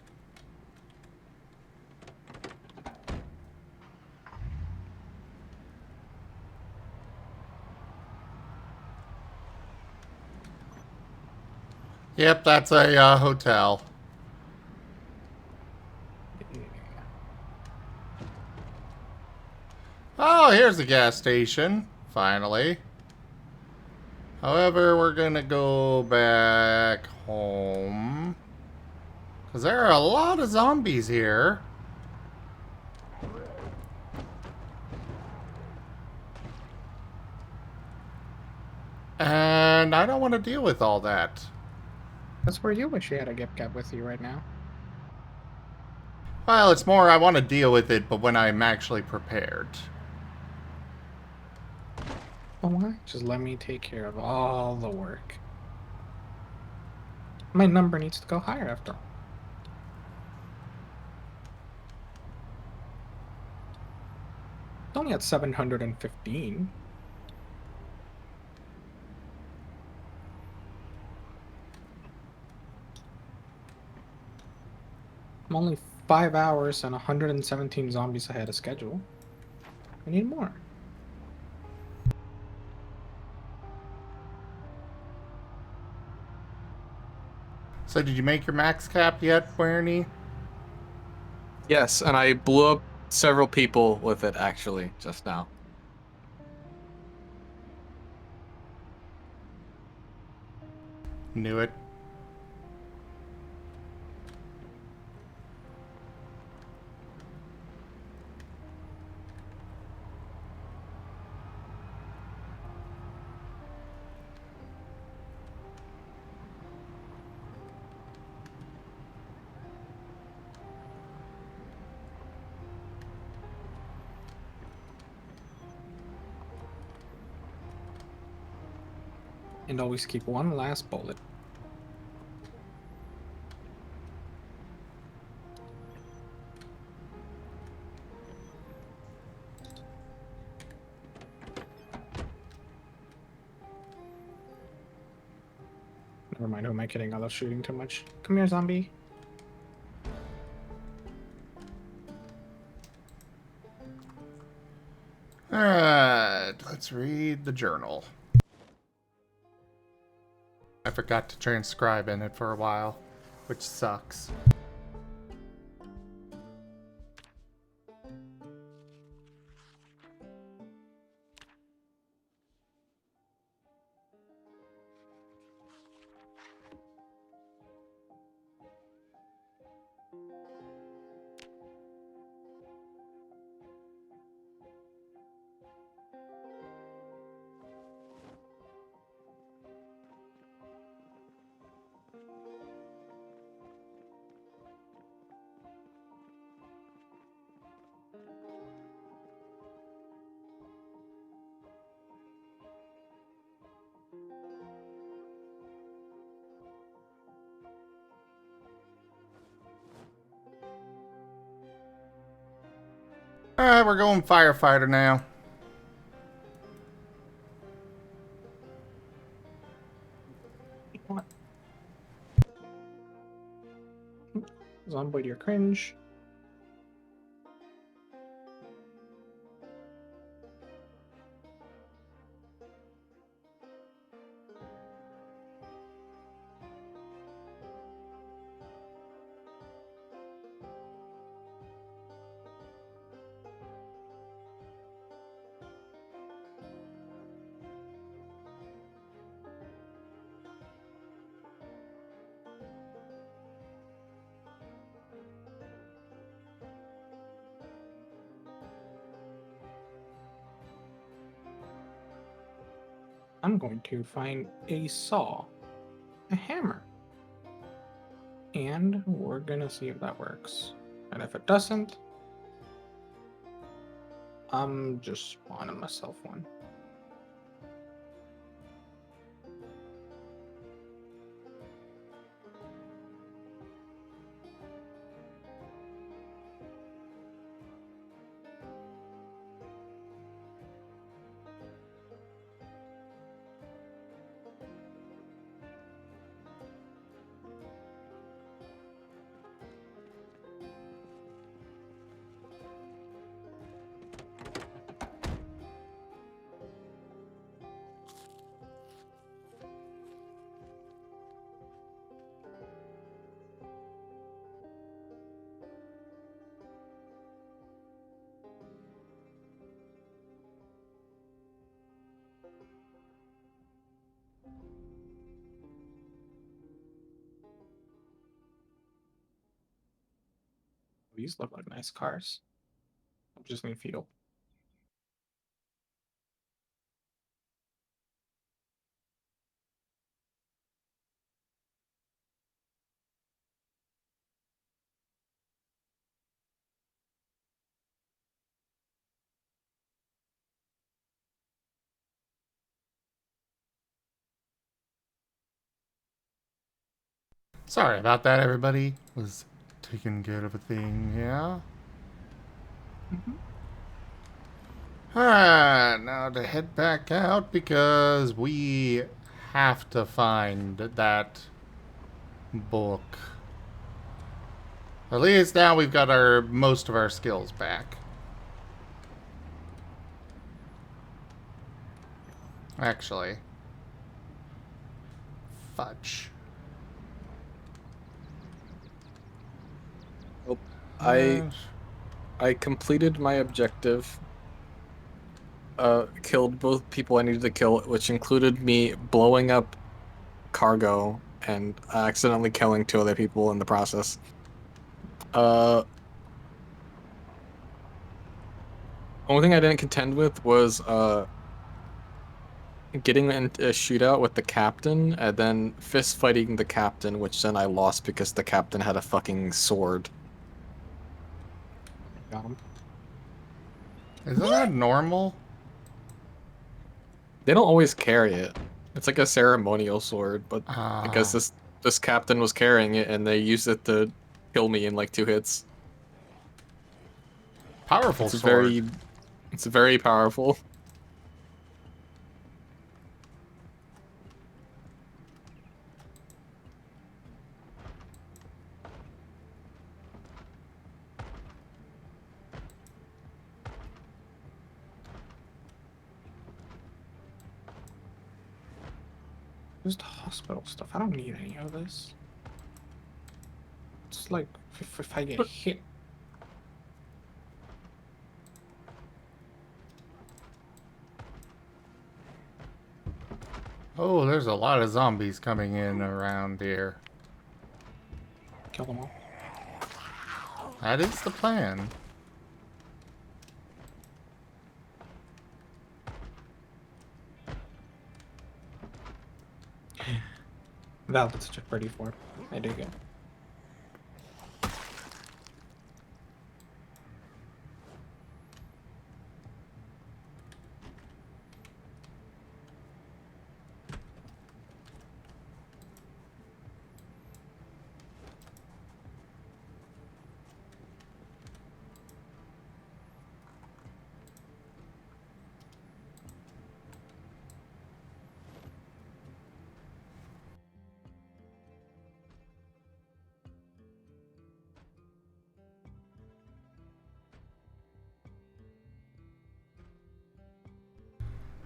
Yep, that's a hotel. Oh, here's the gas station. Finally. However, we're gonna go back home. Because there are a lot of zombies here. And I don't want to deal with all that. That's where you wish you had a GibGab with you right now. Well, it's more I want to deal with it, but when I'm actually prepared. Oh, why? Just let me take care of all the work. My number needs to go higher after all. It's only at 715. I'm only 5 hours and 117 zombies ahead of schedule. I need more. So did you make your max cap yet, Bernie? Yes, and I blew up several people with it actually just now. Knew it. And always keep one last bullet. Never mind, who am I kidding? I love shooting too much. Come here, zombie. Alright, let's read the journal. I forgot to transcribe in it for a while, which sucks. Alright, we're going firefighter now. What? Zomboid, you're cringe. I'm going to find a saw, a hammer, and we're gonna see if that works. And if it doesn't, I'm just spawning myself one. These look like nice cars. I'm just need fuel. Sorry about that, everybody. Was taking care of a thing, yeah? Alright, now to head back out because we have to find that book. At least now we've got our most of our skills back. Actually. Fudge. Oh, I completed my objective. Killed both people I needed to kill, which included me blowing up cargo and accidentally killing 2 other people in the process. Only thing I didn't contend with was getting into a shootout with the captain and then fist fighting the captain, which then I lost because the captain had a fucking sword. Got him. Isn't that normal? They don't always carry it. It's like a ceremonial sword, but I guess this captain was carrying it and they used it to kill me in like 2 hits. Powerful It's sword. it's very powerful. Just hospital stuff. I don't need any of this. It's like if I get hit. Oh, there's a lot of zombies coming in around here. Kill them all. That is the plan. Valve, it's such a pretty form. I dig it.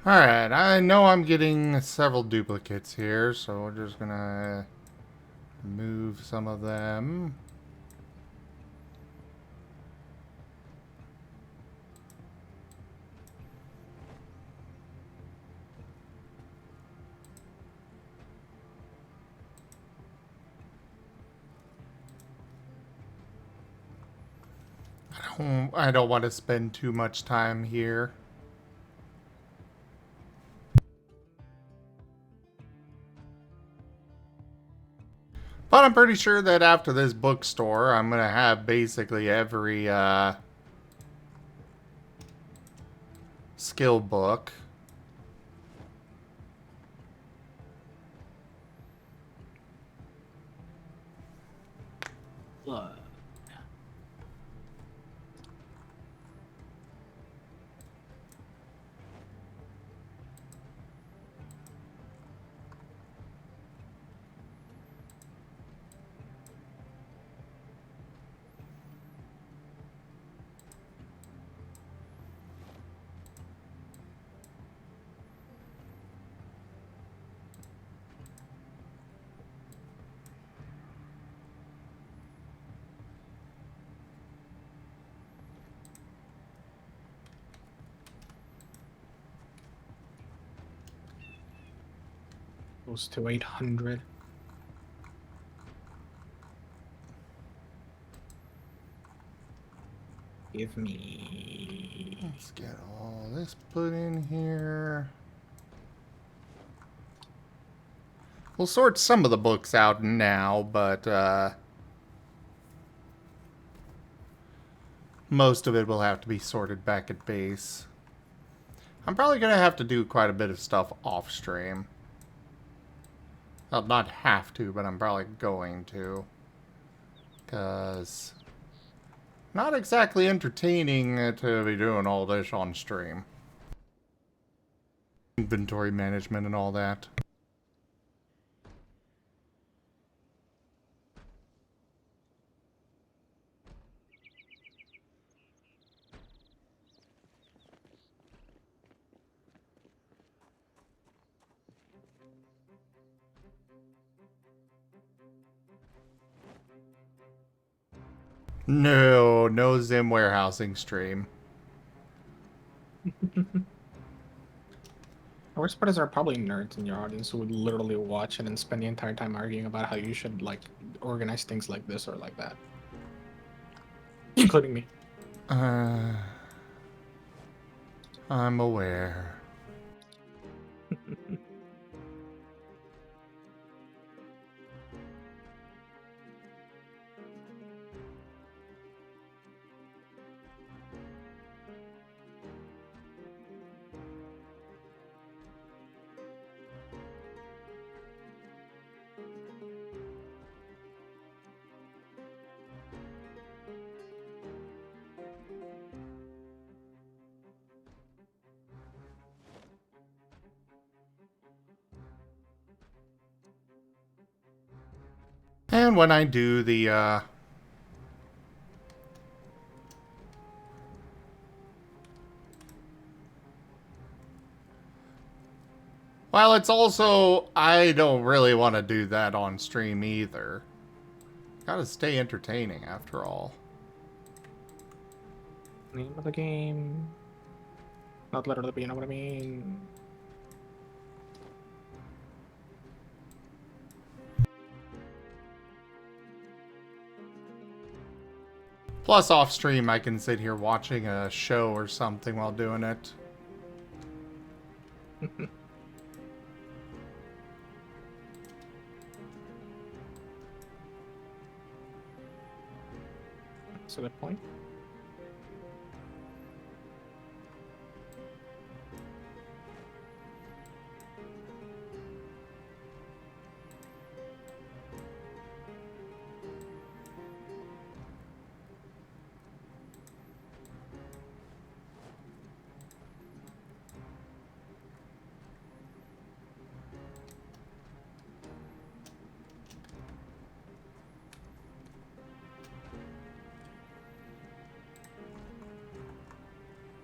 Alright, I know I'm getting several duplicates here, so we're just gonna move some of them. I don't want to spend too much time here. But I'm pretty sure that after this bookstore, I'm going to have basically every skill book. Close to 800. Give me. Let's get all this put in here. We'll sort some of the books out now, but most of it will have to be sorted back at base. I'm probably going to have to do quite a bit of stuff off stream. Well, not have to, but I'm probably going to. Because not exactly entertaining to be doing all this on stream. Inventory management and all that. No Zim warehousing stream. The worst part is there are probably nerds in your audience who would literally watch it and spend the entire time arguing about how you should like organize things like this or like that. Including me. I'm aware. And when I do the, well, it's also, I don't really want to do that on stream either. Gotta stay entertaining after all. Name of the game. Not literally, but you know what I mean. Plus, off stream, I can sit here watching a show or something while doing it. That's a good point.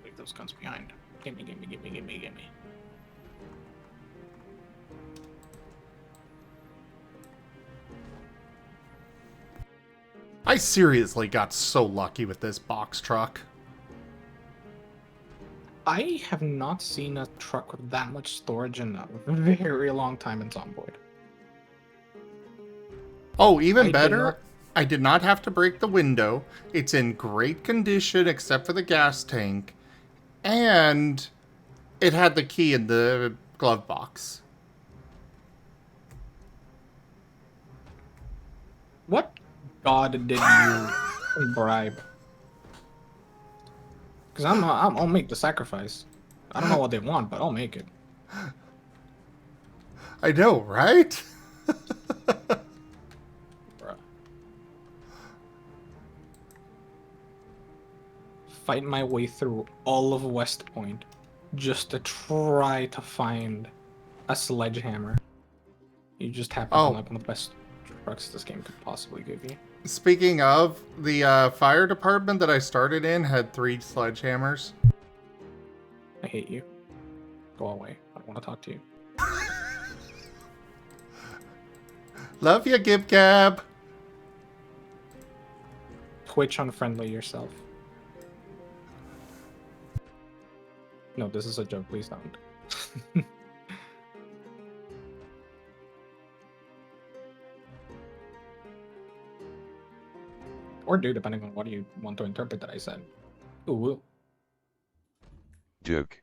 Leave those guns behind. Gimme, gimme, gimme, gimme, gimme. I seriously got so lucky with this box truck. I have not seen a truck with that much storage in a very long time in Zomboid. Oh, even I did better, not- I did not have to break the window. It's in great condition except for the gas tank. And it had the key in the glove box. God did you bribe? Because I'll make the sacrifice. I don't know what they want, but I'll make it. I know, right? Bruh. Fight my way through all of West Point just to try to find a sledgehammer. You just happen to like one of the best trucks this game could possibly give you. Speaking of, the fire department that I started in had 3 sledgehammers. I hate you. Go away. I don't want to talk to you. Love ya, GibGab. Twitch unfriendly yourself. No, this is a joke. Please don't. Or do, depending on what you want to interpret that I said. Ooh. Joke.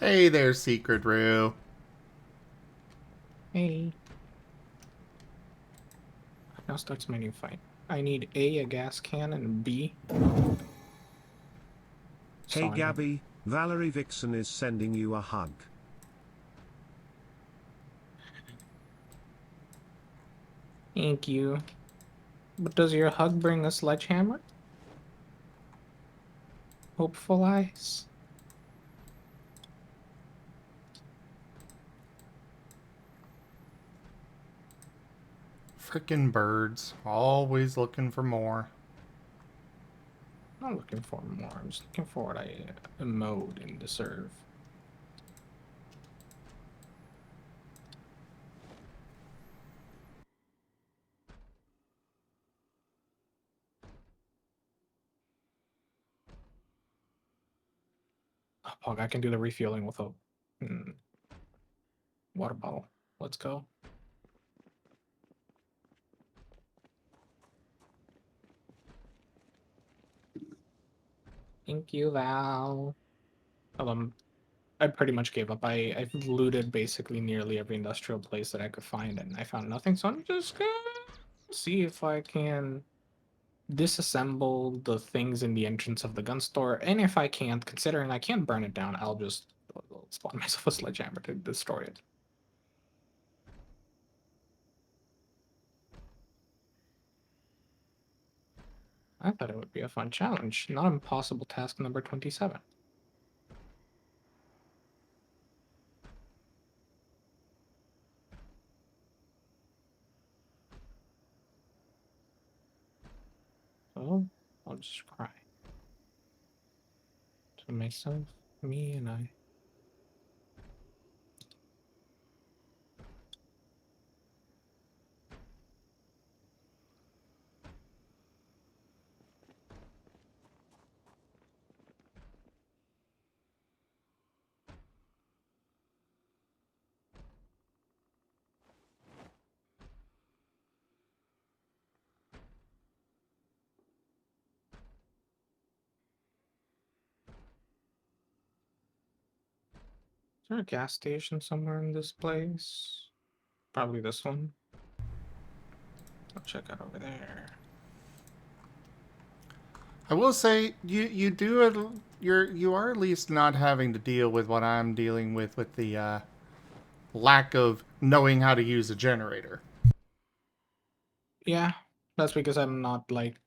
Hey there, Secret Roo. Hey. Now starts my new fight. I need A, a gas can, and B. Hey Gabby, Valerie Vixen is sending you a hug. Thank you. But does your hug bring a sledgehammer? Hopeful eyes. Frickin' birds. Always looking for more. I'm not looking for more. I'm just looking for what I mode and deserve. Oh, Pog, I can do the refueling with a water bottle. Let's go. Thank you, Val. I pretty much gave up. I've looted basically nearly every industrial place that I could find, and I found nothing. So I'm just gonna see if I can disassemble the things in the entrance of the gun store. And if I can't, considering I can't burn it down, I'll just spawn myself a sledgehammer to destroy it. I thought it would be a fun challenge, not impossible task number 27. So, I'll just cry. To myself, me, and I. Is there a gas station somewhere in this place? Probably this one. I'll check out over there. I will say you are at least not having to deal with what I'm dealing with the lack of knowing how to use a generator. Yeah, that's because I'm not like...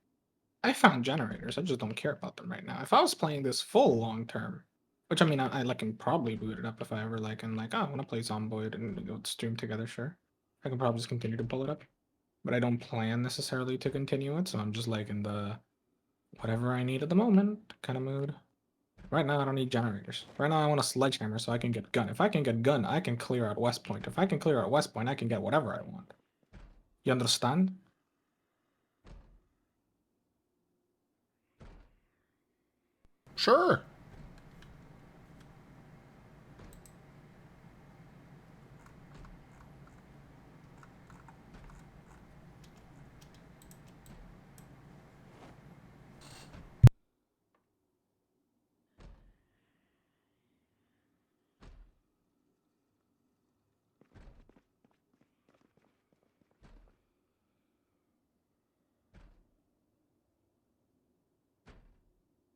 I found generators, I just don't care about them right now. If I was playing this full long term, which I mean, I like can probably boot it up if I ever like, and like, oh, I want to play Zomboid and go stream together, sure. I can probably just continue to pull it up. But I don't plan necessarily to continue it, so I'm just like in the whatever I need at the moment kind of mood. Right now, I don't need generators. Right now, I want a sledgehammer so I can get gun. If I can get gun, I can clear out West Point. If I can clear out West Point, I can get whatever I want. You understand? Sure.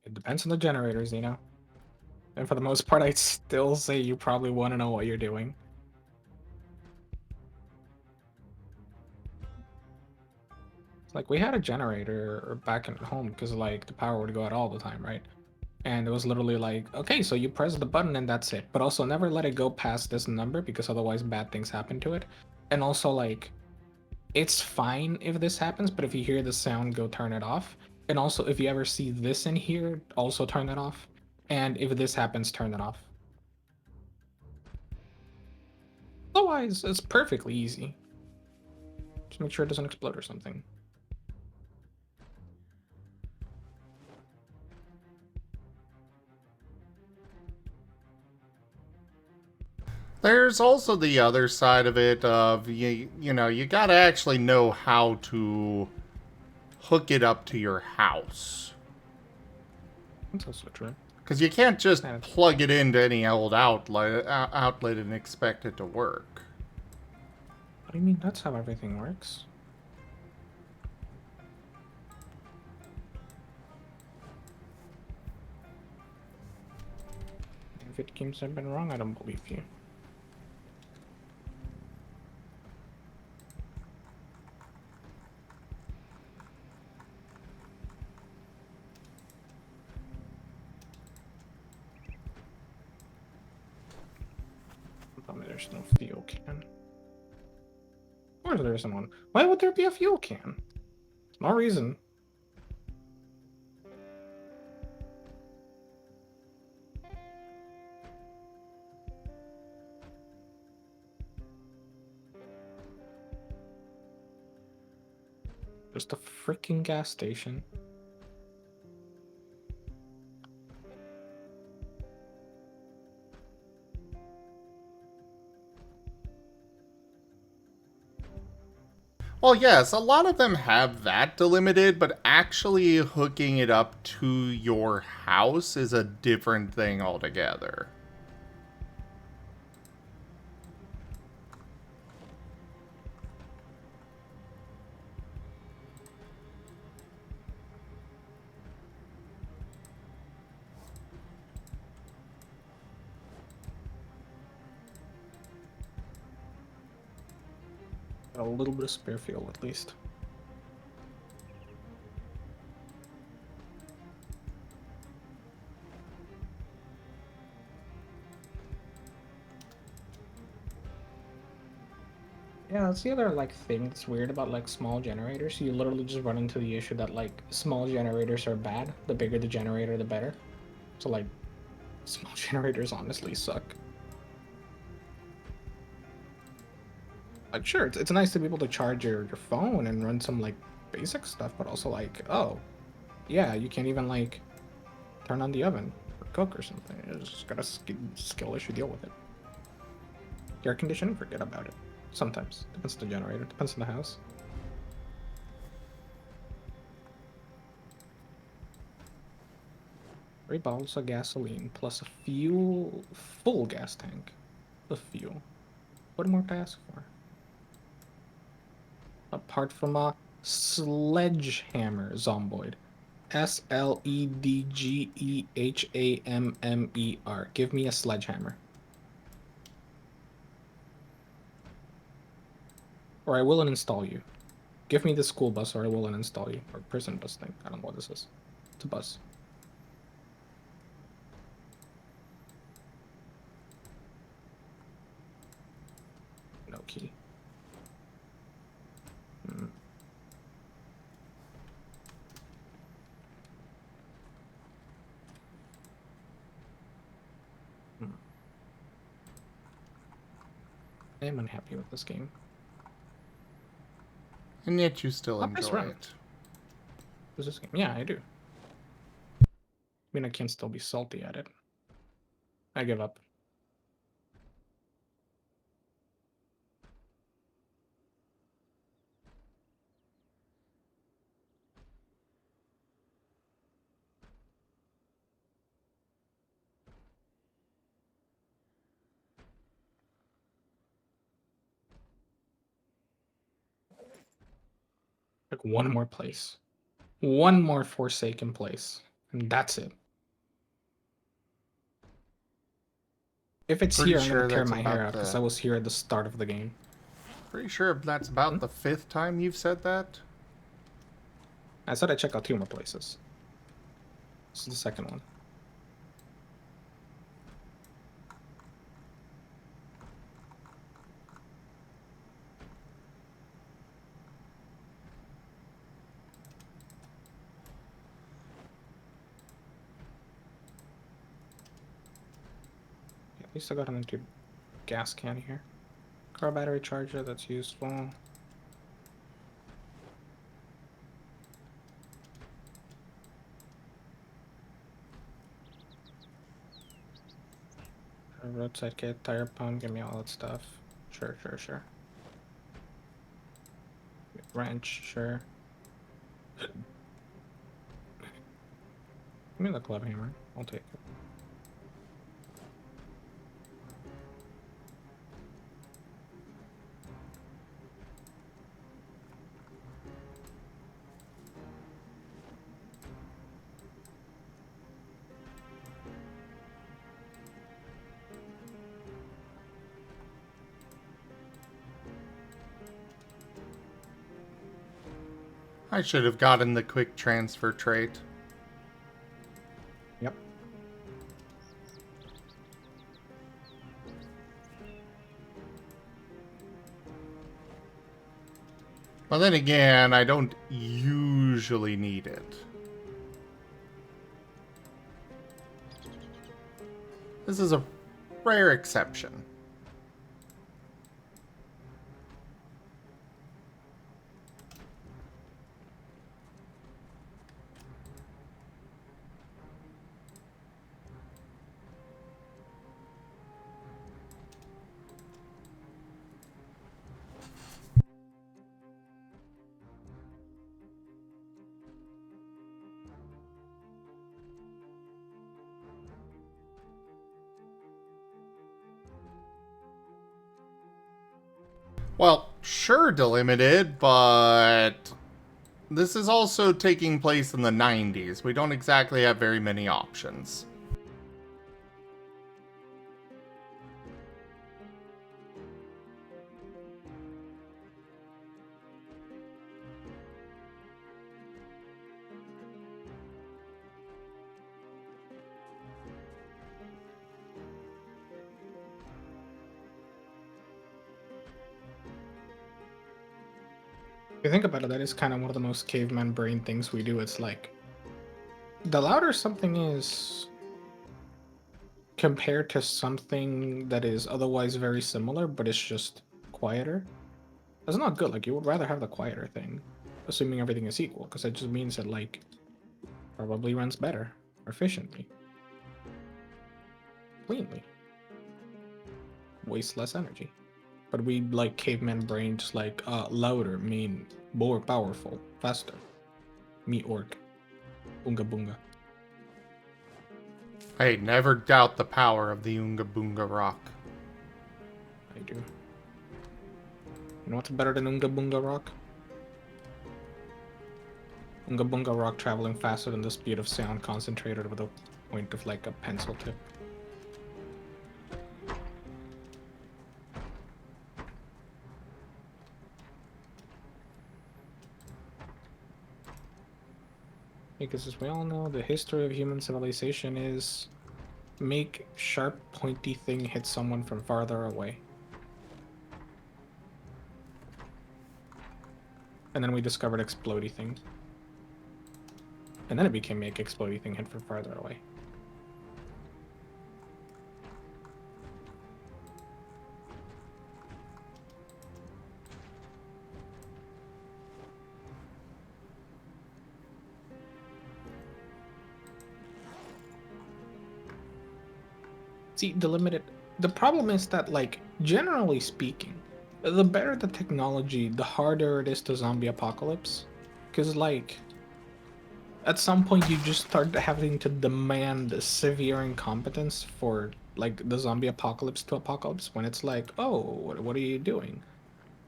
It depends on the generators, you know. And for the most part, I'd still say you probably want to know what you're doing. Like, we had a generator back at home because, like, the power would go out all the time, right? And it was literally like, okay, so you press the button and that's it. But also never let it go past this number because otherwise bad things happen to it. And also, like, it's fine if this happens, but if you hear the sound, go turn it off. And also, if you ever see this in here, also turn it off. And if this happens, turn it off. Otherwise, it's perfectly easy. Just make sure it doesn't explode or something. There's also the other side of it of, you know, you gotta actually know how to hook it up to your house. That's also true. Because you can't just Yeah. plug it into any old outlet and expect it to work. What do you mean? That's how everything works. If it games have been wrong, I don't believe you. Tell me there's no fuel can. Of course there isn't one. Why would there be a fuel can? No reason. Just a freaking gas station. Well, yes, a lot of them have that delimited, but actually hooking it up to your house is a different thing altogether. Got a little bit of spare fuel at least. Yeah, that's the other like thing that's weird about like small generators. You literally just run into the issue that like small generators are bad. The bigger the generator, the better. So like small generators honestly suck. Like sure, it's nice to be able to charge your phone and run some like basic stuff, but also like, oh, yeah, you can't even like turn on the oven or cook or something. It's just got a skill issue, deal with it. Air conditioning, forget about it. Sometimes. Depends on the generator, depends on the house. 3 bottles of gasoline plus a full gas tank of fuel. What more to ask for? Apart from a sledgehammer, Zomboid. Sledgehammer. Give me a sledgehammer. Or I will uninstall you. Give me the school bus or I will uninstall you. Or prison bus thing. I don't know what this is. It's a bus. No key. I am unhappy with this game. And yet you still Not this enjoy round. it. Who's this game? Yeah, I do. mean, I can still be salty at it. I give up. Like one more place. One more Forsaken place. And that's it. If it's Pretty here, I'm sure gonna tear that's my hair about out because the- I was here at the start of the game. Pretty sure that's about the 5th time you've said that. I said I check out 2 more places. This is the second one. Yeah, at least I got an empty gas can here. Car battery charger, that's useful. A roadside kit, tire pump, give me all that stuff. Sure. Wrench, sure. Give me the club hammer. I'll take it. I should have gotten the quick transfer trait. Yep. But then again, I don't usually need it. This is a rare exception. Well, sure, delimited, but this is also taking place in the 90s. We don't exactly have very many options. If you think about it, that is kind of one of the most caveman brain things we do. It's like, the louder something is compared to something that is otherwise very similar, but it's just quieter, that's not good. Like, you would rather have the quieter thing, assuming everything is equal, because it just means that, like, probably runs better, or efficiently, cleanly, wastes less energy. But we, like, caveman brain, just like, louder mean more powerful, faster. Me orc. Bunga bunga. Hey, never doubt the power of the Oonga Boonga Rock. I do. You know what's better than Oonga Boonga Rock? Oonga Boonga Rock traveling faster than the speed of sound concentrated with a point of like a pencil tip. Because as we all know, the history of human civilization is make sharp, pointy thing hit someone from farther away. And then we discovered explodey thing. And then it became make explodey thing hit from farther away. See, the problem is that, like, generally speaking, the better the technology, the harder it is to zombie apocalypse. Because, like, at some point you just start having to demand severe incompetence for, like, the zombie apocalypse to apocalypse, when it's like, oh, what are you doing?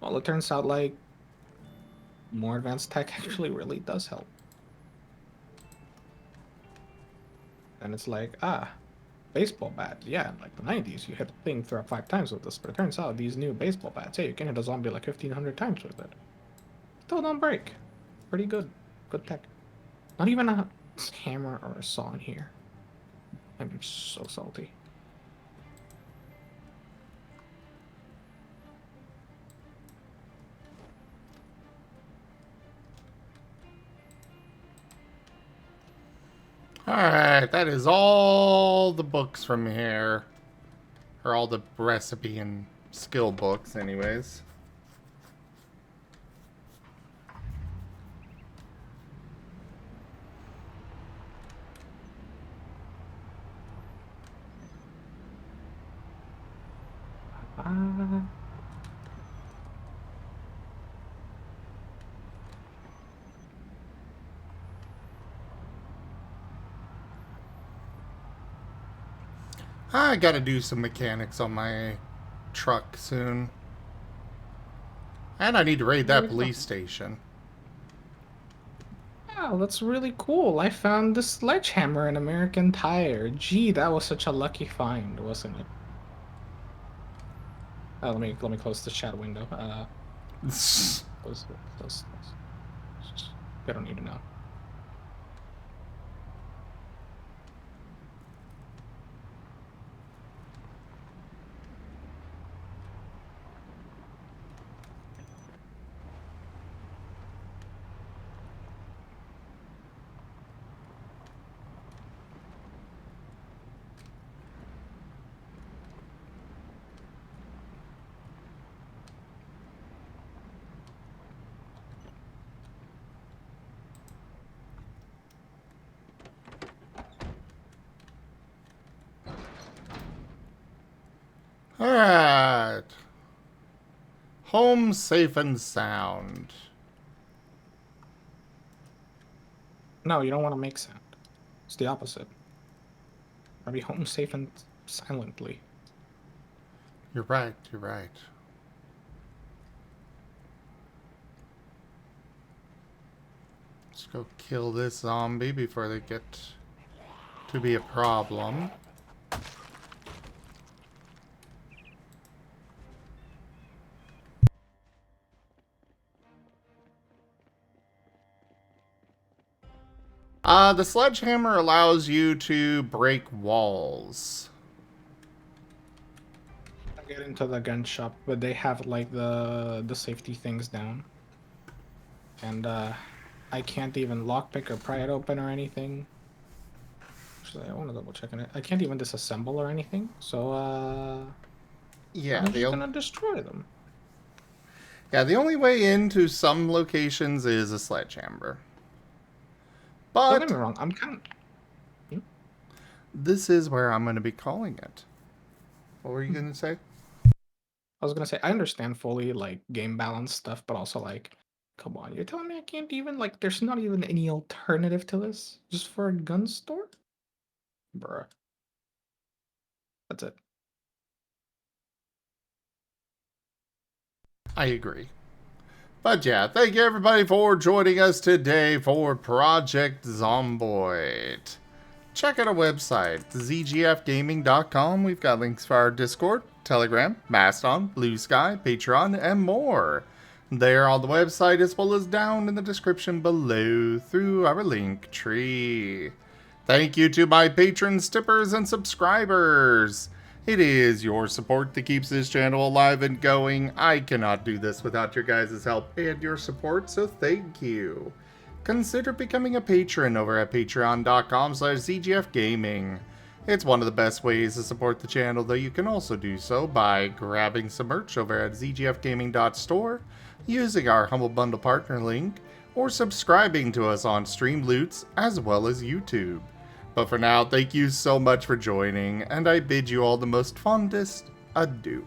Well, it turns out, like, more advanced tech actually really does help. And it's like, baseball bat. Yeah, in like the 90s, you hit a thing through 5 times with this, but it turns out these new baseball bats, hey, you can hit a zombie like 1,500 times with it. Still don't break. Pretty good. Good tech. Not even a hammer or a saw in here. I'm so salty. Alright, that is all the books from here. Or all the recipe and skill books, anyways. Ah. I gotta do some mechanics on my truck soon. And I need to raid that police station. Wow, that's really cool. I found this sledgehammer in American Tire. Gee, that was such a lucky find, wasn't it? Let me close the chat window. Close. They don't need to know. Alright. Home safe and sound. No, you don't want to make sound. It's the opposite. I'll be home safe and silently. You're right, you're right. Let's go kill this zombie before they get to be a problem. The sledgehammer allows you to break walls. I get into the gun shop, but they have like the safety things down, and I can't even lockpick or pry it open or anything. Actually, I want to double check on it. I can't even disassemble or anything. So Yeah, I'm just gonna destroy them. Yeah, the only way into some locations is a sledgehammer. Don't But get me wrong, I'm kind of... this is where I'm going to be calling it. What were you going to say? I was gonna say, I understand fully, like, game balance stuff, but also, like, come on, you're telling me I can't even, like, there's not even any alternative to this? Just for a gun store? Bruh. That's it. I agree. But yeah, thank you everybody for joining us today for Project Zomboid. Check out our website, zgfgaming.com. We've got links for our Discord, Telegram, Mastodon, Blue Sky, Patreon, and more. They're on the website as well as down in the description below through our link tree. Thank you to my patrons, tippers, and subscribers. It is your support that keeps this channel alive and going. I cannot do this without your guys' help and your support, so thank you. Consider becoming a patron over at patreon.com/zgfgaming. It's one of the best ways to support the channel, though you can also do so by grabbing some merch over at zgfgaming.store, using our Humble Bundle partner link, or subscribing to us on Streamloots as well as YouTube. But for now, thank you so much for joining, and I bid you all the most fondest adieu.